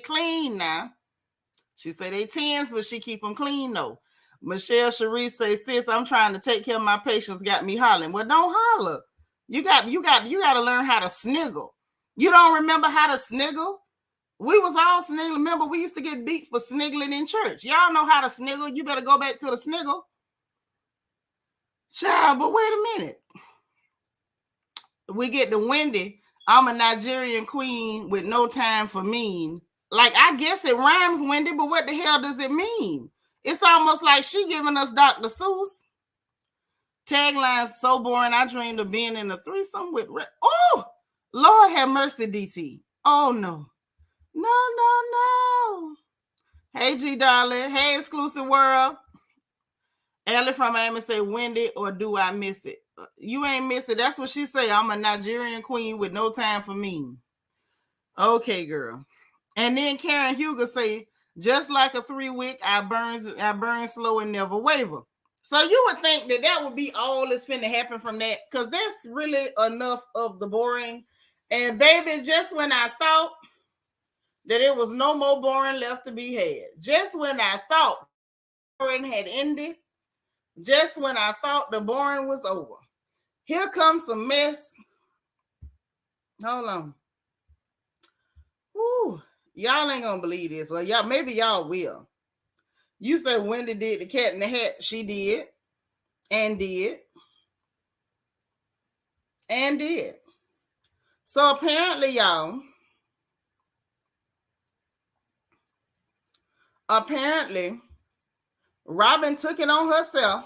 tens, but she keep them clean though. Michelle Cherie say, sis, I'm trying to take care of my patients. Got me hollering. Well, don't holler. You got to learn how to sniggle. You don't remember how to sniggle? We was all sniggling. Remember, we used to get beat for sniggling in church. Y'all know how to sniggle. You better go back to the sniggle. Child, but wait a minute. We get to Wendy. I'm a Nigerian queen with no time for mean. Like, I guess it rhymes, Wendy, but what the hell does it mean? It's almost like she giving us Dr. Seuss. Tagline so boring. I dreamed of being in a threesome with. Oh, Lord have mercy, DT. Oh no. Hey, G darling. Hey, exclusive world. Ellie from Miami say, Wendy, or do I miss it? You ain't miss it. That's what she say. I'm a Nigerian queen with no time for me. Okay, girl. And then Karen Huger say, just like a 3-wick, I burn slow and never waver. So you would think that would be all that's finna happen from that, because that's really enough of the boring. And baby, just when I thought that it was no more boring left to be had, just when I thought boring had ended, just when I thought the boring was over, here comes some mess. Hold on. Ooh, Y'all ain't gonna believe this, or y'all maybe y'all will. You said Wendy did the cat in the hat. She did, and did, and did. So apparently, y'all, Robin took it on herself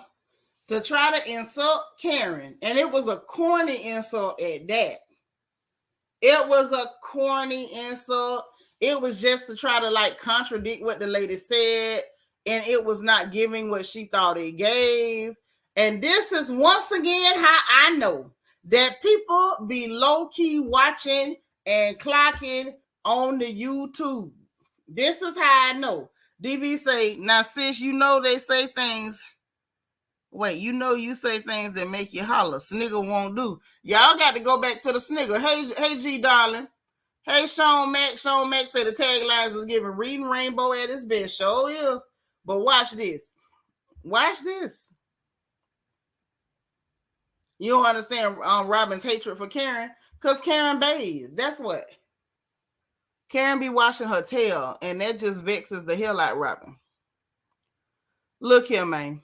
to try to insult Karen, and it was a corny insult at that. It was a corny insult. It was just to try to like contradict what the lady said, and it was not giving what she thought it gave. And this is once again how I know that people be low-key watching and clocking on the YouTube. This is how I know. DB say, now sis, you know they say things. Wait, you know you say things that make you holler. Snigger won't do. Y'all got to go back to the snigger. Hey, G, darling. Hey, Sean Mac. Sean Mac say the taglines is giving reading rainbow at his best. Sure is. But watch this. Watch this. You don't understand Robin's hatred for Karen? Because Karen bathes. That's what. Karen be washing her tail, and that just vexes the hell out of Robin. Look here, man.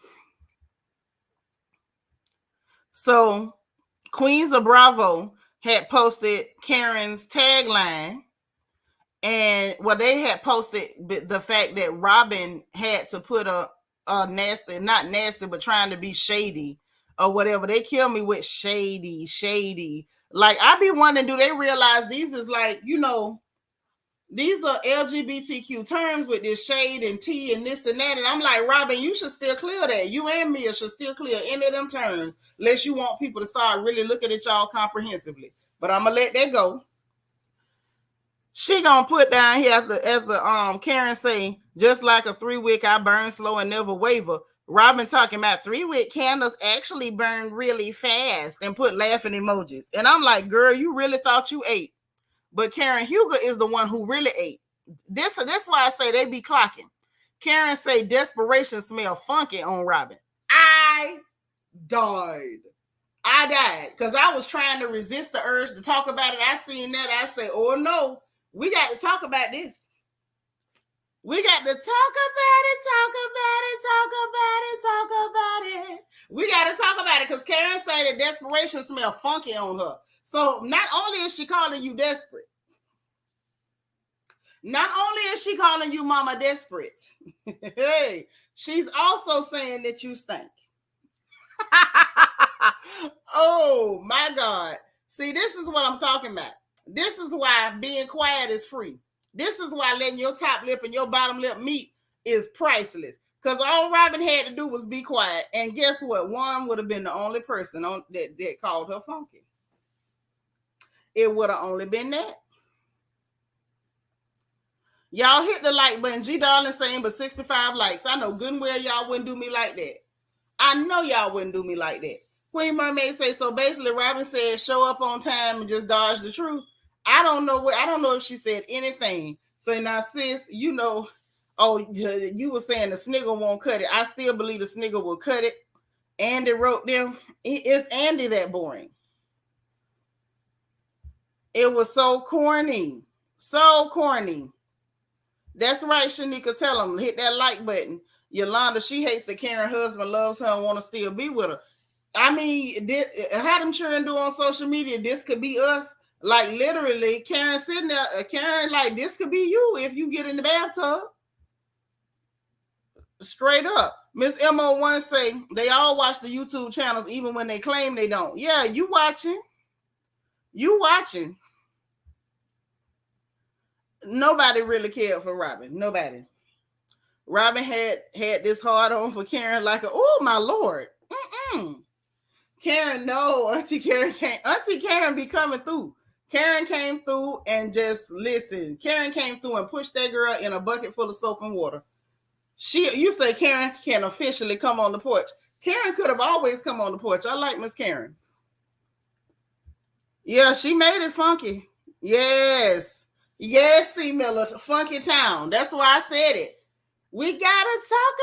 So, Queens of Bravo had posted Karen's tagline, and they had posted the fact that Robin had to put a nasty, not nasty, but trying to be shady or whatever. They kill me with shady. Like, I be wondering, do they realize these is like, you know, these are LGBTQ terms with this shade and tea and this and that. And I'm like, Robin, you should still clear that. You and Mia should still clear any of them terms, unless you want people to start really looking at y'all comprehensively. But I'm going to let that go. She going to put down here as the Karen say, just like a 3-wick, I burn slow and never waver. Robin talking about 3-wick candles actually burn really fast and put laughing emojis. And I'm like, girl, you really thought you ate. But Karen Huger is the one who really ate. This why I say they be clocking. Karen say desperation smell funky on Robin. I died. Because I was trying to resist the urge to talk about it. I seen that. I say, oh no, we got to talk about this. We got to talk about it. We got to talk about it because Karen say that desperation smell funky on her. So not only is she calling you desperate, not only is she calling you mama desperate, hey, she's also saying that you stink. Oh my God. See, this is what I'm talking about. This is why being quiet is free. This is why letting your top lip and your bottom lip meet is priceless. Because all Robin had to do was be quiet. And guess what? One would have been the only person that called her funky. It would have only been that. Y'all hit the like button. G Darling saying, but 65 likes. I know good and well y'all wouldn't do me like that. I know y'all wouldn't do me like that. Queen Mermaid say, so basically Robin said, show up on time and just dodge the truth. I don't know if she said anything. So now, sis, you know, oh, you were saying the snigger won't cut it. I still believe the snigger will cut it. Andy wrote them. Is Andy that boring? It was so corny. So corny. That's right, Seanitra. Tell them, hit that like button. Yolanda, she hates that Karen husband loves her and want to still be with her. I mean, how them children do on social media, this could be us. Like, literally, Karen sitting there, Karen, like, this could be you if you get in the bathtub. Straight up. Miss MO1 say, they all watch the YouTube channels even when they claim they don't. Yeah, you watching. You watching. Nobody really cared for Robin. Nobody. Robin had this hard on for Karen like, oh, my Lord. Karen, no. Auntie Karen be coming through. Karen came through and just listen. Karen came through and pushed that girl in a bucket full of soap and water. You say Karen can officially come on the porch. Karen could have always come on the porch. I like Miss Karen. Yeah, she made it funky. Yes. Yes, C. Miller, funky town. That's why I said it. We gotta talk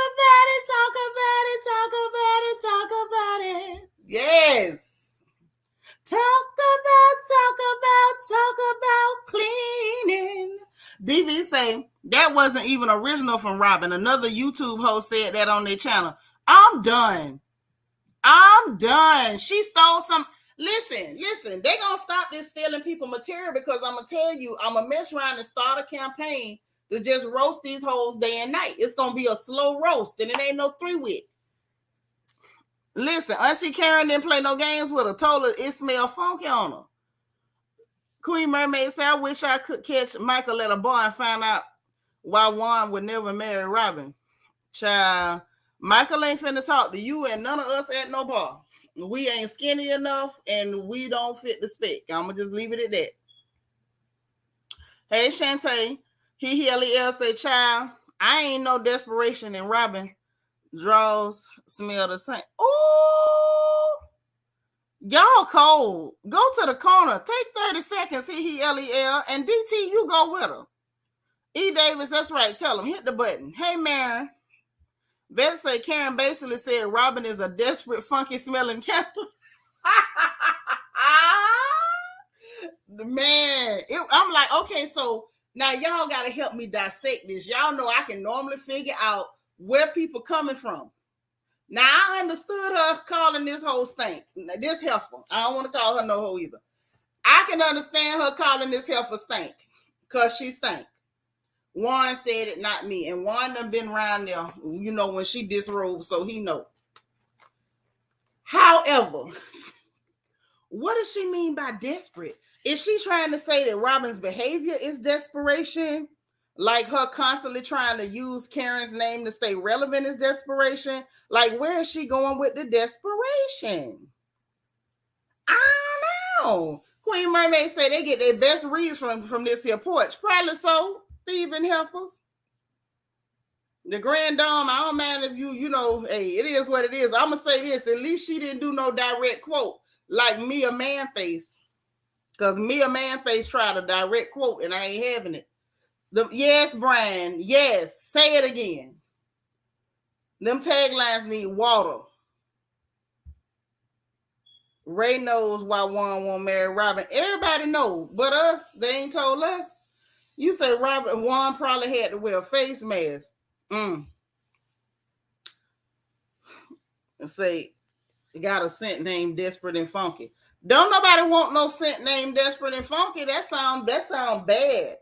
about it. Yes. Talk about cleaning. DV say that wasn't even original from Robin. Another YouTube host said that on their channel. I'm done. She stole some. Listen. They gonna stop this stealing people material because I'm gonna tell you, I'm gonna mess around and start a campaign to just roast these hoes day and night. It's gonna be a slow roast, and it ain't no 3-week. Listen, Auntie Karen didn't play no games with her. Told her it smelled funky on her. Queen Mermaid said, I wish I could catch Michael at a bar and find out why Juan would never marry Robin. Child, Michael ain't finna talk to you and none of us at no bar. We ain't skinny enough and we don't fit the spec. I'm gonna just leave it at that. Hey, Shantae. He say, child, I ain't no desperation in Robin. Draws smell the same. Ooh, y'all cold. Go to the corner. Take 30 seconds. He-L-E-L. And DT, you go with her. E. Davis, that's right. Tell him. Hit the button. Hey, Maren. Beth say Karen basically said Robin is a desperate, funky smelling candle. Man, I'm like, okay, so now y'all got to help me dissect this. Y'all know I can normally figure out where people coming from. Now, I understood her calling this whole stink. This heifer. I don't want to call her no hoe either. I can understand her calling this heifer stink because she stank. Juan said it, not me. And Juan done been around there, you know, when she disrobed, so he know. However, what does she mean by desperate? Is she trying to say that Robin's behavior is desperation? Like her constantly trying to use Karen's name to stay relevant is desperation? Like, where is she going with the desperation? I don't know. Queen Mermaid say they get their best reads from this here porch. Probably so. Thieving heifers. The grand dame, I don't mind if you know, hey, it is what it is. I'm going to say this. At least she didn't do no direct quote like Mia Manface. Because Mia Manface tried a direct quote and I ain't having it. Yes, Brian. Yes. Say it again. Them taglines need water. Ray knows why Juan won't marry Robin. Everybody knows, but us, they ain't told us. You say Juan probably had to wear a face mask. And say, got a scent named Desperate and Funky. Don't nobody want no scent named Desperate and Funky. That sound bad.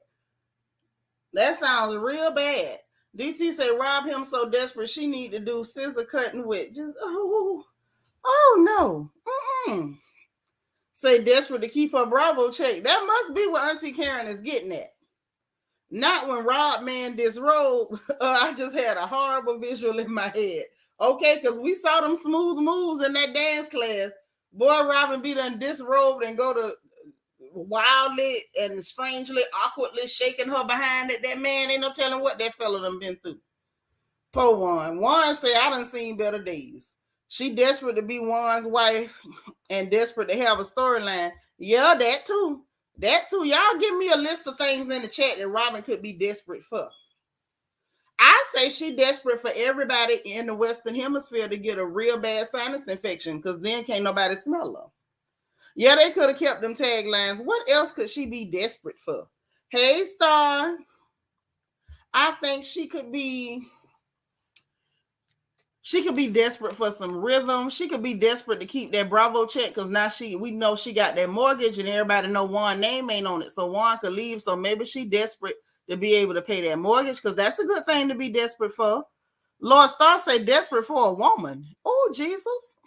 That sounds real bad. DT say rob him so desperate she need to do scissor cutting with. Just oh no. Say desperate to keep her Bravo check. That must be what Auntie Karen is getting at. Not when Rob man disrobe. I just had a horrible visual in my head. Okay, because we saw them smooth moves in that dance class. Boy, Robin be done disrobed and go to wildly and strangely, awkwardly shaking her behind it. That man ain't no telling what that fella done been through. Poor Juan. Juan say, I done seen better days. She desperate to be Juan's wife and desperate to have a storyline. Yeah, that too. Y'all give me a list of things in the chat that Robin could be desperate for. I say she desperate for everybody in the Western Hemisphere to get a real bad sinus infection because then can't nobody smell her. Yeah, they could have kept them taglines. What else could she be desperate for? Hey, Star. I think she could be desperate for some rhythm. She could be desperate to keep that Bravo check because now we know she got that mortgage and everybody know Juan's name ain't on it. So Juan could leave. So maybe she desperate to be able to pay that mortgage because that's a good thing to be desperate for. Lord Star say desperate for a woman. Oh, Jesus.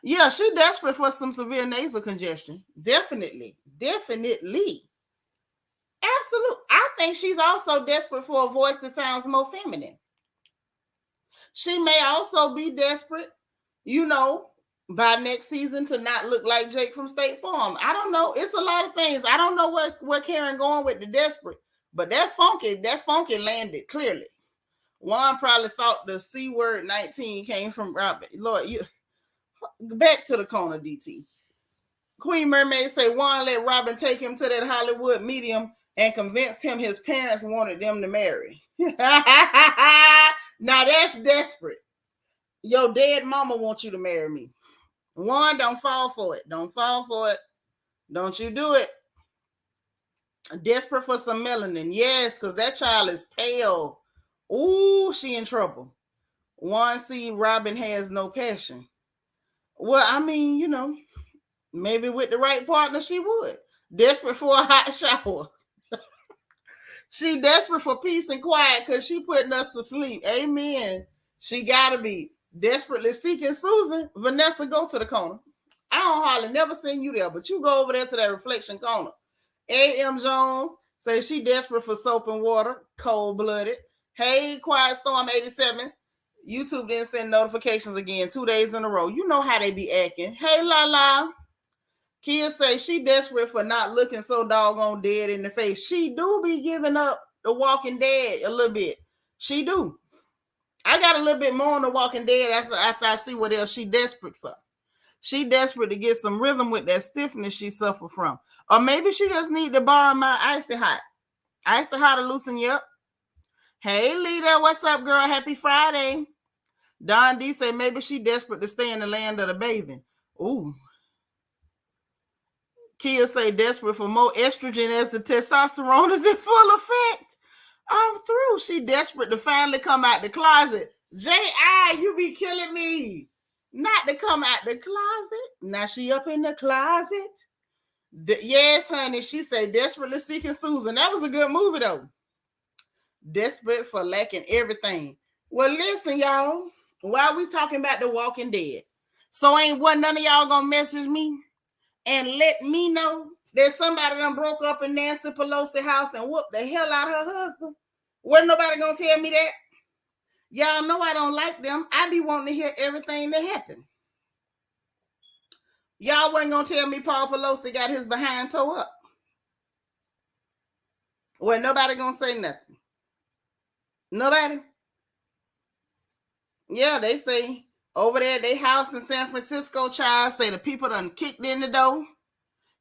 Yeah, she desperate for some severe nasal congestion. Definitely. Absolutely. I think she's also desperate for a voice that sounds more feminine. She may also be desperate, you know, by next season to not look like Jake from State Farm. I don't know. It's a lot of things. I don't know what Karen going with the desperate, but that funky landed clearly. Juan probably thought the C word 19 came from Robin. Lord, you back to the corner, DT. Queen Mermaid say Juan let Robin take him to that Hollywood medium and convinced him his parents wanted them to marry. Now that's desperate. Your dead mama wants you to marry me. One, don't fall for it. Don't fall for it. Don't you do it. Desperate for some melanin. Yes, because that child is pale. Ooh, she in trouble. One, see, Robin has no passion. Well, I mean, maybe with the right partner, she would. Desperate for a hot shower. She desperate for peace and quiet because she putting us to sleep. Amen. She gotta be desperately seeking Susan. Vanessa, go to the corner. I don't hardly never seen you there, but you go over there to that reflection corner. A.M. Jones says she desperate for soap and water, cold-blooded. Hey, Quiet Storm 87. YouTube didn't send notifications again 2 days in a row. You know how they be acting. Hey, La. Kia say she desperate for not looking so doggone dead in the face. She do be giving up the Walking Dead a little bit. She do. I got a little bit more on the Walking Dead after I see what else she desperate for. She desperate to get some rhythm with that stiffness she suffer from. Or maybe she just need to borrow my Icy Hot. Icy Hot to loosen you up. Hey, Lita, what's up, girl? Happy Friday. Don D say maybe she desperate to stay in the land of the bathing. Ooh. Kia say desperate for more estrogen as the testosterone is in full effect. I'm through. She desperate to finally come out the closet. J.I., you be killing me. Not to come out the closet. Now she up in the closet. Yes, honey. She said desperately seeking Susan. That was a good movie, though. Desperate for lacking everything. Well, listen, y'all. While we talking about the Walking Dead, so ain't one none of y'all gonna message me and let me know that somebody done broke up in Nancy Pelosi house and whooped the hell out of her husband? Wasn't nobody gonna tell me that? Y'all know I don't like them. I be wanting to hear everything that happened. Y'all wasn't gonna tell me Paul Pelosi got his behind tore up. Well, nobody gonna say nothing. Nobody. Yeah, they say over there at their house in San Francisco, child, say the people done kicked in the door.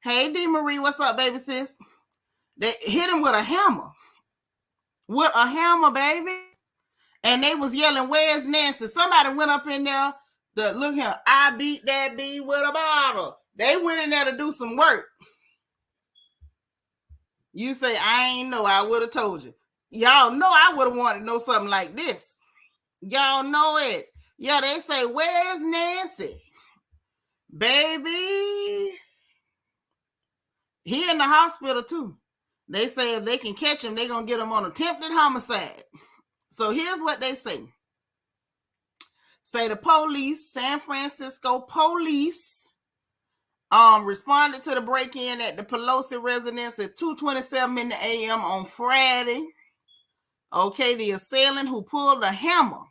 Hey, D. Marie, what's up, baby sis? They hit him with a hammer. With a hammer, baby. And they was yelling, where's Nancy? Somebody went up in there to look here. I beat that bee with a bottle. They went in there to do some work. You say, I ain't know. I would have told you. Y'all know I would have wanted to know something like this. Y'all know it. Yeah, they say, where's Nancy? Baby. He in the hospital too. They say if they can catch him, they're going to get him on attempted homicide. So here's what they say. Say the police, San Francisco police, responded to the break-in at the Pelosi residence at 2:27 in the a.m. on Friday. Okay, the assailant who pulled a hammer.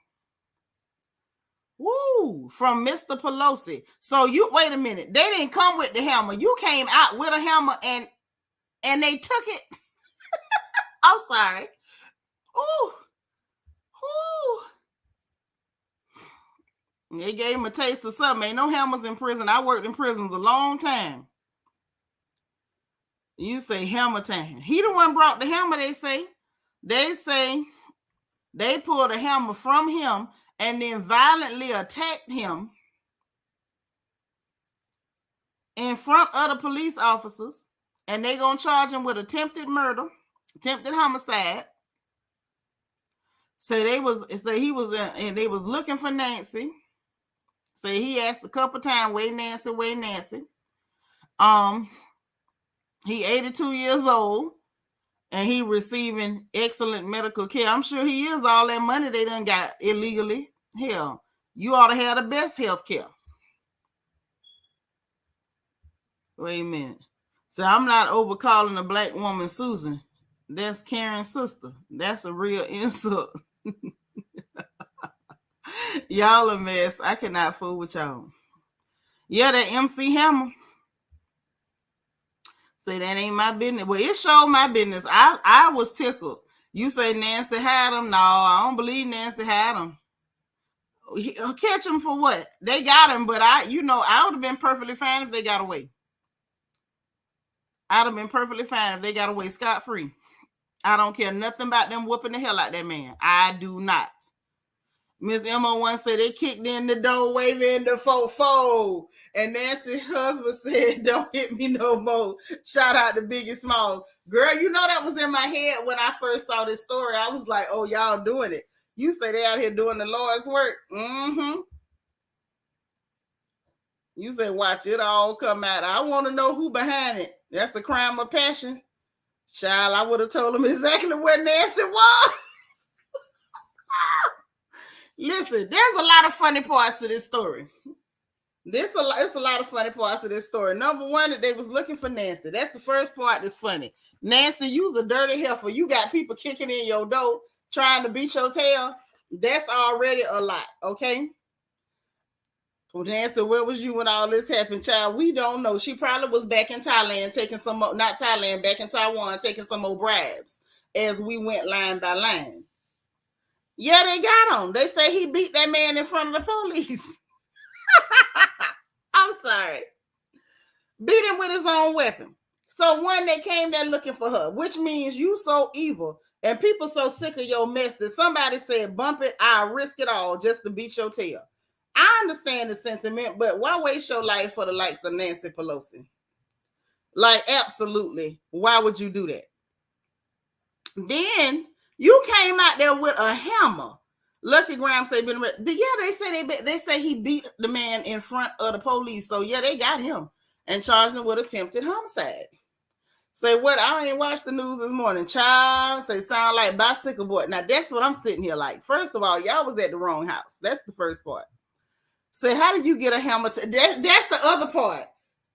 Woo, from Mr. Pelosi. So you wait a minute. They didn't come with the hammer. You came out with a hammer and they took it. I'm sorry. Ooh. Ooh. They gave him a taste of something. Ain't no hammers in prison. I worked in prisons a long time. You say hammer time. He the one brought the hammer, they say. They say they pulled a hammer from him and then violently attacked him in front of the police officers. And they gonna charge him with attempted murder, attempted homicide. So they was looking for Nancy. So he asked a couple times, wait, Nancy, wait, Nancy. He 82 years old and he receiving excellent medical care. I'm sure he is. All that money they done got illegally. Hell, you ought to have the best health care. Wait a minute. So I'm not over calling a black woman Susan. That's Karen's sister. That's a real insult. Y'all a mess. I cannot fool with y'all. Yeah, that MC Hammer. Say that ain't my business. Well, it showed my business. I was tickled. You say Nancy had him. No, I don't believe Nancy had him. Catch him for what? They got him, but I would have been perfectly fine if they got away. I'd have been perfectly fine if they got away scot-free. I don't care nothing about them whooping the hell out that man. I do not. Miss Mo1 said they kicked in the door, waving the fofo. And Nancy's husband said, "Don't hit me no more." Shout out to Biggie Smalls. Girl, you know that was in my head when I first saw this story. I was like, oh, y'all doing it. You say they out here doing the Lord's work. Mm-hmm. You say, watch it all come out. I want to know who behind it. That's a crime of passion. Child, I would have told him exactly what Nancy was. Listen, there's a lot of funny parts to this story. It's a lot of funny parts of this story. Number one, that they was looking for Nancy. That's the first part that's funny. Nancy, you's a dirty heifer. You got people kicking in your door trying to beat your tail. That's already a lot, okay? Well, Nancy, where was you when all this happened, child? We don't know. She probably was back in Thailand taking some, not Thailand, back in Taiwan taking some more bribes as we went line by line. Yeah, they got him. They say he beat that man in front of the police. I'm sorry. Beat him with his own weapon. So one, they came there looking for her, which means you so evil and people so sick of your mess that somebody said, bump it, I'll risk it all just to beat your tail. I understand the sentiment, but why waste your life for the likes of Nancy Pelosi? Like, absolutely. Why would you do that? Then you came out there with a hammer. Lucky Graham say, they say he beat the man in front of the police. So yeah, they got him and charged him with attempted homicide. Say what? I ain't watched the news this morning. Child, say sound like bicycle boy. Now that's what I'm sitting here like. First of all, y'all was at the wrong house. That's the first part. Say, how did you get a hammer? That's the other part.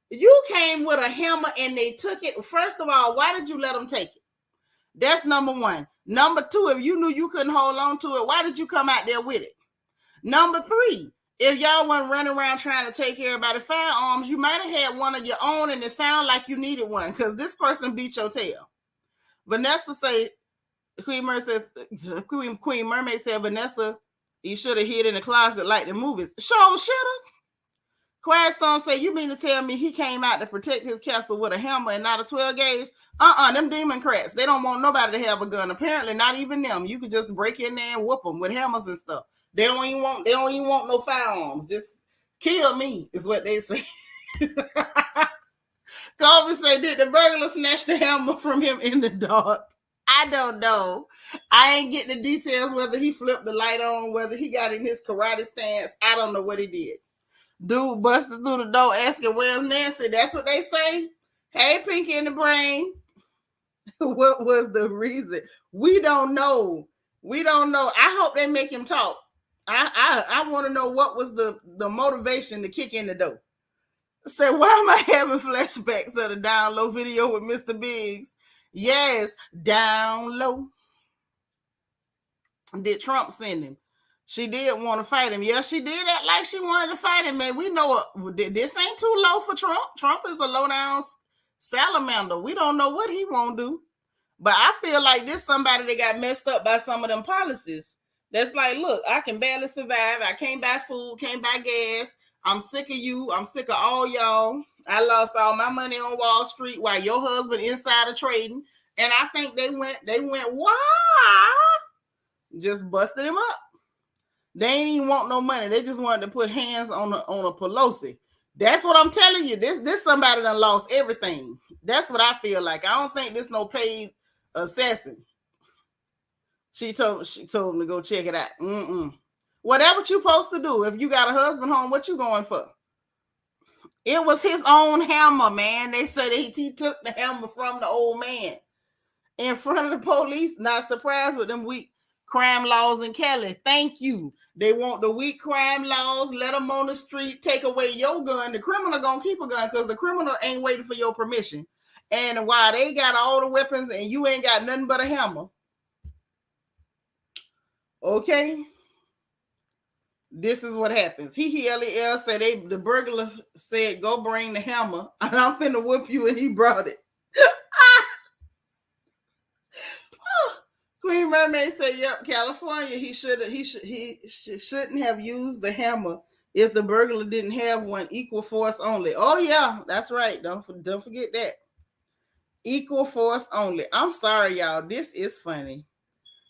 You came with a hammer and they took it. First of all, why did you let them take it? That's number one. Number two, if you knew you couldn't hold on to it, why did you come out there with it? Number three, if y'all weren't running around trying to take everybody's firearms, you might have had one of your own and it sounded like you needed one because this person beat your tail. Vanessa say, Queen Mermaid said, Vanessa, you should have hid in the closet like the movies. Sure should have. Quiet Storm say, you mean to tell me he came out to protect his castle with a hammer and not a 12 gauge? Them demon crats. They don't want nobody to have a gun. Apparently, not even them. You could just break in there and whoop them with hammers and stuff. They don't even want no firearms. Just kill me, is what they say. Colby say, did the burglar snatch the hammer from him in the dark? I don't know. I ain't getting the details whether he flipped the light on, whether he got in his karate stance. I don't know what he did. Dude busted through the door asking, where's Nancy? That's what they say. Hey, Pinky in the Brain. What was the reason? We don't know. I hope they make him talk. I want to know what was the motivation to kick in the door. Say, why am I having flashbacks of the down low video with Mr. Biggs? Yes, down low. Did Trump send him? She did want to fight him. Yeah, she did act like she wanted to fight him, man. We know this ain't too low for Trump. Trump is a low down salamander. We don't know what he won't do. But I feel like this somebody that got messed up by some of them policies. That's like, look, I can barely survive. I can't buy food, can't buy gas. I'm sick of you. I'm sick of all y'all. I lost all my money on Wall Street while your husband insider trading. And I think they went, why? Just busted him up. They ain't even want no money. They just wanted to put hands on a Pelosi. That's what I'm telling you. This somebody done lost everything. That's what I feel like. I don't think this no paid assassin. She told me to go check it out. Whatever you supposed to do. If you got a husband home, what you going for? It was his own hammer, man. They said he took the hammer from the old man in front of the police. Not surprised with them weak crime laws in Cali. Thank you. They want the weak crime laws. Let them on the street. Take away your gun. The criminal gonna keep a gun because the criminal ain't waiting for your permission. And while they got all the weapons and you ain't got nothing but a hammer. Okay. This is what happens. He said the burglar said, go bring the hammer and I'm finna whoop you, and he brought it. Queen Mermaid said, yep, California, he shouldn't have used the hammer if the burglar didn't have one. Equal force only. Oh yeah, that's right. Don't forget that. Equal force only. I'm sorry, y'all. This is funny.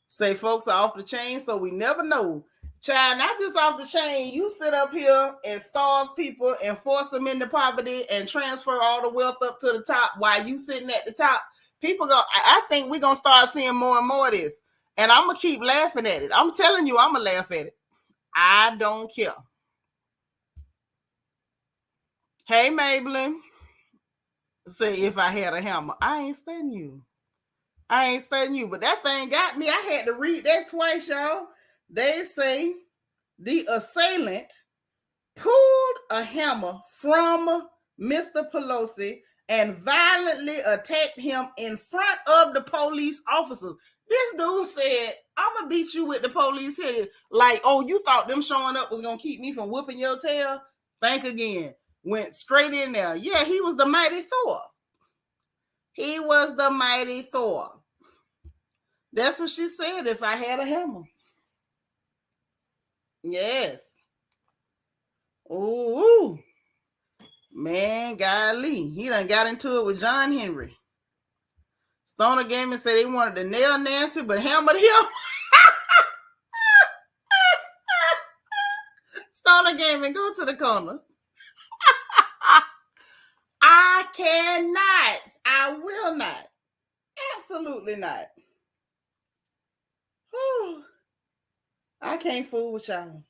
Say folks are off the chain, so we never know. Child, not just off the chain. You sit up here and starve people and force them into poverty and transfer all the wealth up to the top while you sitting at the top. People go, I think we're going to start seeing more and more of this. And I'm going to keep laughing at it. I'm telling you, I'm going to laugh at it. I don't care. Hey, Maybelline. Say, if I had a hammer. I ain't studying you. But that thing got me. I had to read that twice, y'all. They say the assailant pulled a hammer from Mr. Pelosi and violently attacked him in front of the police officers. This dude said, I'm going to beat you with the police head. Like, oh, you thought them showing up was going to keep me from whooping your tail? Think again. Went straight in there. Yeah, he was the mighty Thor. He was the mighty Thor. That's what she said, if I had a hammer. Yes. Ooh. Man, golly. He done got into it with John Henry. Stoner Gaming said they wanted to nail Nancy, but hammered him. Stoner Gaming, go to the corner. I cannot. I will not. Absolutely not. Whew. I can't fool with y'all.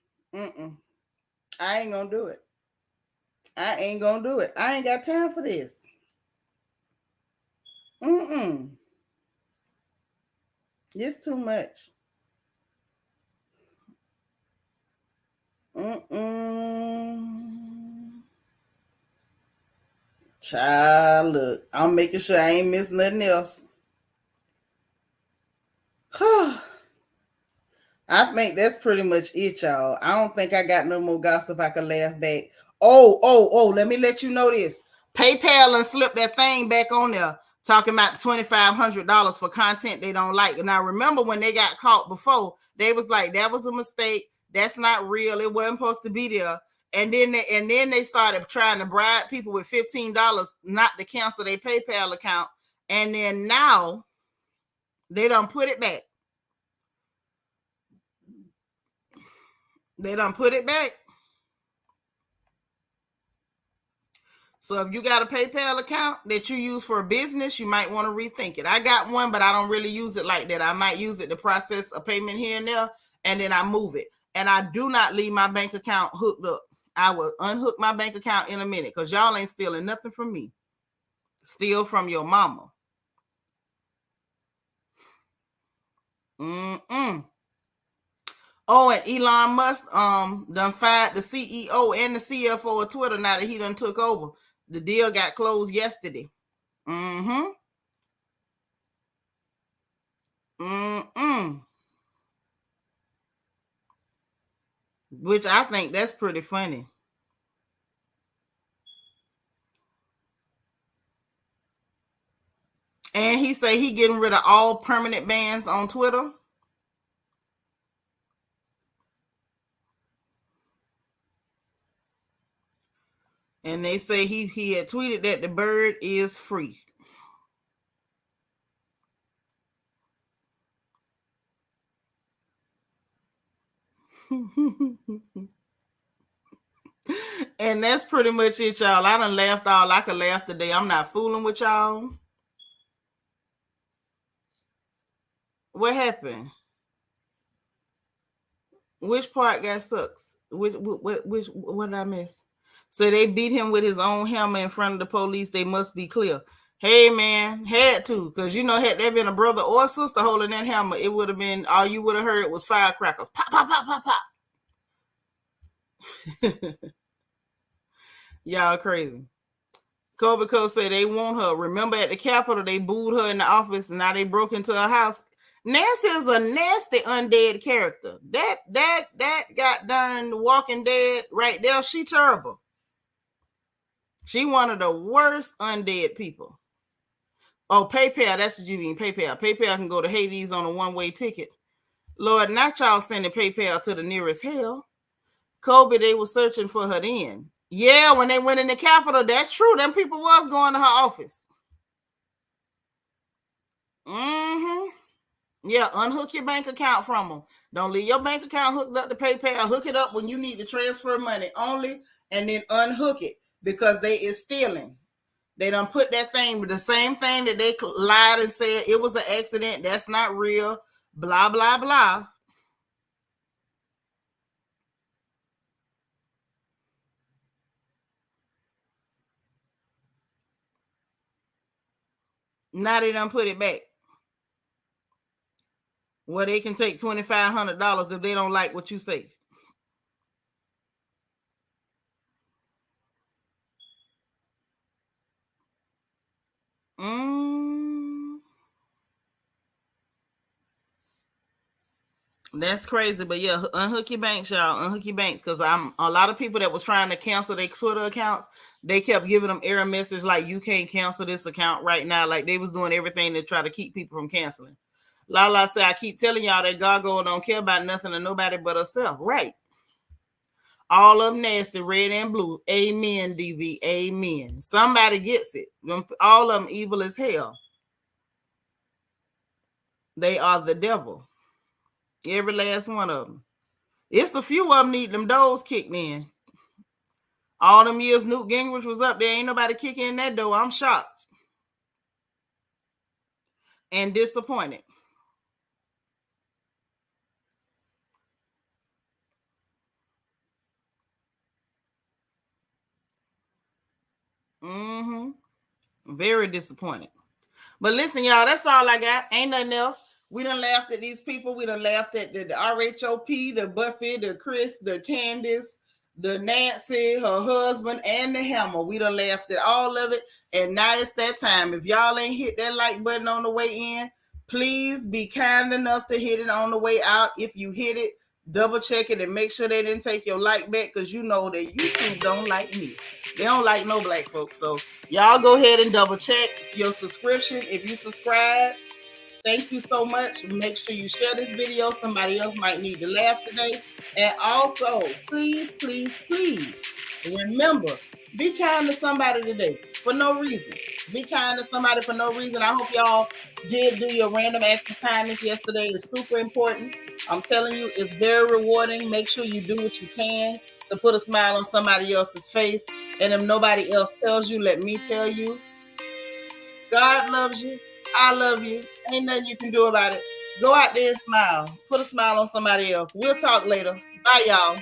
I ain't gonna do it. I ain't got time for this. It's too much. Child, look, I'm making sure I ain't missing nothing else. I think that's pretty much it, y'all. I don't think I got no more gossip I can laugh back. Oh, let me let you know this. PayPal and slipped that thing back on there, talking about $2,500 for content they don't like. And I remember when they got caught before, they was like, that was a mistake. That's not real. It wasn't supposed to be there. And then they started trying to bribe people with $15 not to cancel their PayPal account. And then now they done put it back. So if you got a PayPal account that you use for a business, you might want to rethink it. I got one, but I don't really use it like that. I might use it to process a payment here and there, and then I move it. And I do not leave my bank account hooked up. I will unhook my bank account in a minute because y'all ain't stealing nothing from me. Steal from your mama. Oh, and Elon Musk done fired the CEO and the CFO of Twitter now that he done took over. The deal got closed yesterday. Which I think that's pretty funny. And he say he getting rid of all permanent bans on Twitter. And they say he had tweeted that the bird is free. And that's pretty much it, y'all. I done laughed all I could laugh today. I'm not fooling with y'all. What happened? Which part got sucks? What did I miss? So they beat him with his own hammer in front of the police. They must be clear. Hey, man, had to. Because, had there been a brother or a sister holding that hammer, it would have been, all you would have heard was firecrackers. Pop, pop, pop, pop, pop. Y'all crazy. Kobe Cole said they want her. Remember at the Capitol, they booed her in the office, and now they broke into her house. Nancy is a nasty undead character. That got darn Walking Dead right there. She terrible. She one of the worst undead people. Oh, PayPal, that's what you mean, PayPal. PayPal can go to Hades on a one-way ticket. Lord, not y'all sending PayPal to the nearest hell. Kobe, they were searching for her then. Yeah, when they went in the Capitol, that's true. Them people was going to her office. Yeah, unhook your bank account from them. Don't leave your bank account hooked up to PayPal. Hook it up when you need to transfer money only, and then unhook it because they is stealing. They done put that thing with the same thing that they lied and said it was an accident. That's not real. Blah, blah, blah. Now they done put it back. Well, they can take $2,500 if they don't like what you say. That's crazy, but yeah, unhook your banks, y'all. Unhook your banks, because I'm a lot of people that was trying to cancel their Twitter accounts. They kept giving them error message like you can't cancel this account right now. Like they was doing everything to try to keep people from canceling. Lala said, I keep telling y'all that Gargoyle don't care about nothing and nobody but herself. Right. All of them nasty, red and blue. Amen, DV. Amen. Somebody gets it. All of them evil as hell. They are the devil. Every last one of them. It's a few of them need them doors kicked in. All them years Newt Gingrich was up there, ain't nobody kicking in that door. I'm shocked and disappointed. Very disappointed. But listen, y'all, that's all I got. Ain't nothing else. We done laughed at these people. We done laughed at the RHOP, the Buffie, the Chris, the Candace, the Nancy, her husband, and the Hammer. We done laughed at all of it. And now it's that time. If y'all ain't hit that like button on the way in, please be kind enough to hit it on the way out. If you hit it, double check it and make sure they didn't take your like back, because you know that YouTube don't like me. They don't like no black folks. So y'all go ahead and double check your subscription. If you subscribe, thank you so much. Make sure you share this video. Somebody else might need to laugh today. And also, please, please, please remember, be kind to somebody today for no reason. Be kind to somebody for no reason. I hope y'all did do your random acts of kindness yesterday. It's super important. I'm telling you, it's very rewarding. Make sure you do what you can to put a smile on somebody else's face. And if nobody else tells you, let me tell you, God loves you. I love you. Ain't nothing you can do about it. Go out there and smile. Put a smile on somebody else. We'll talk later. Bye, y'all.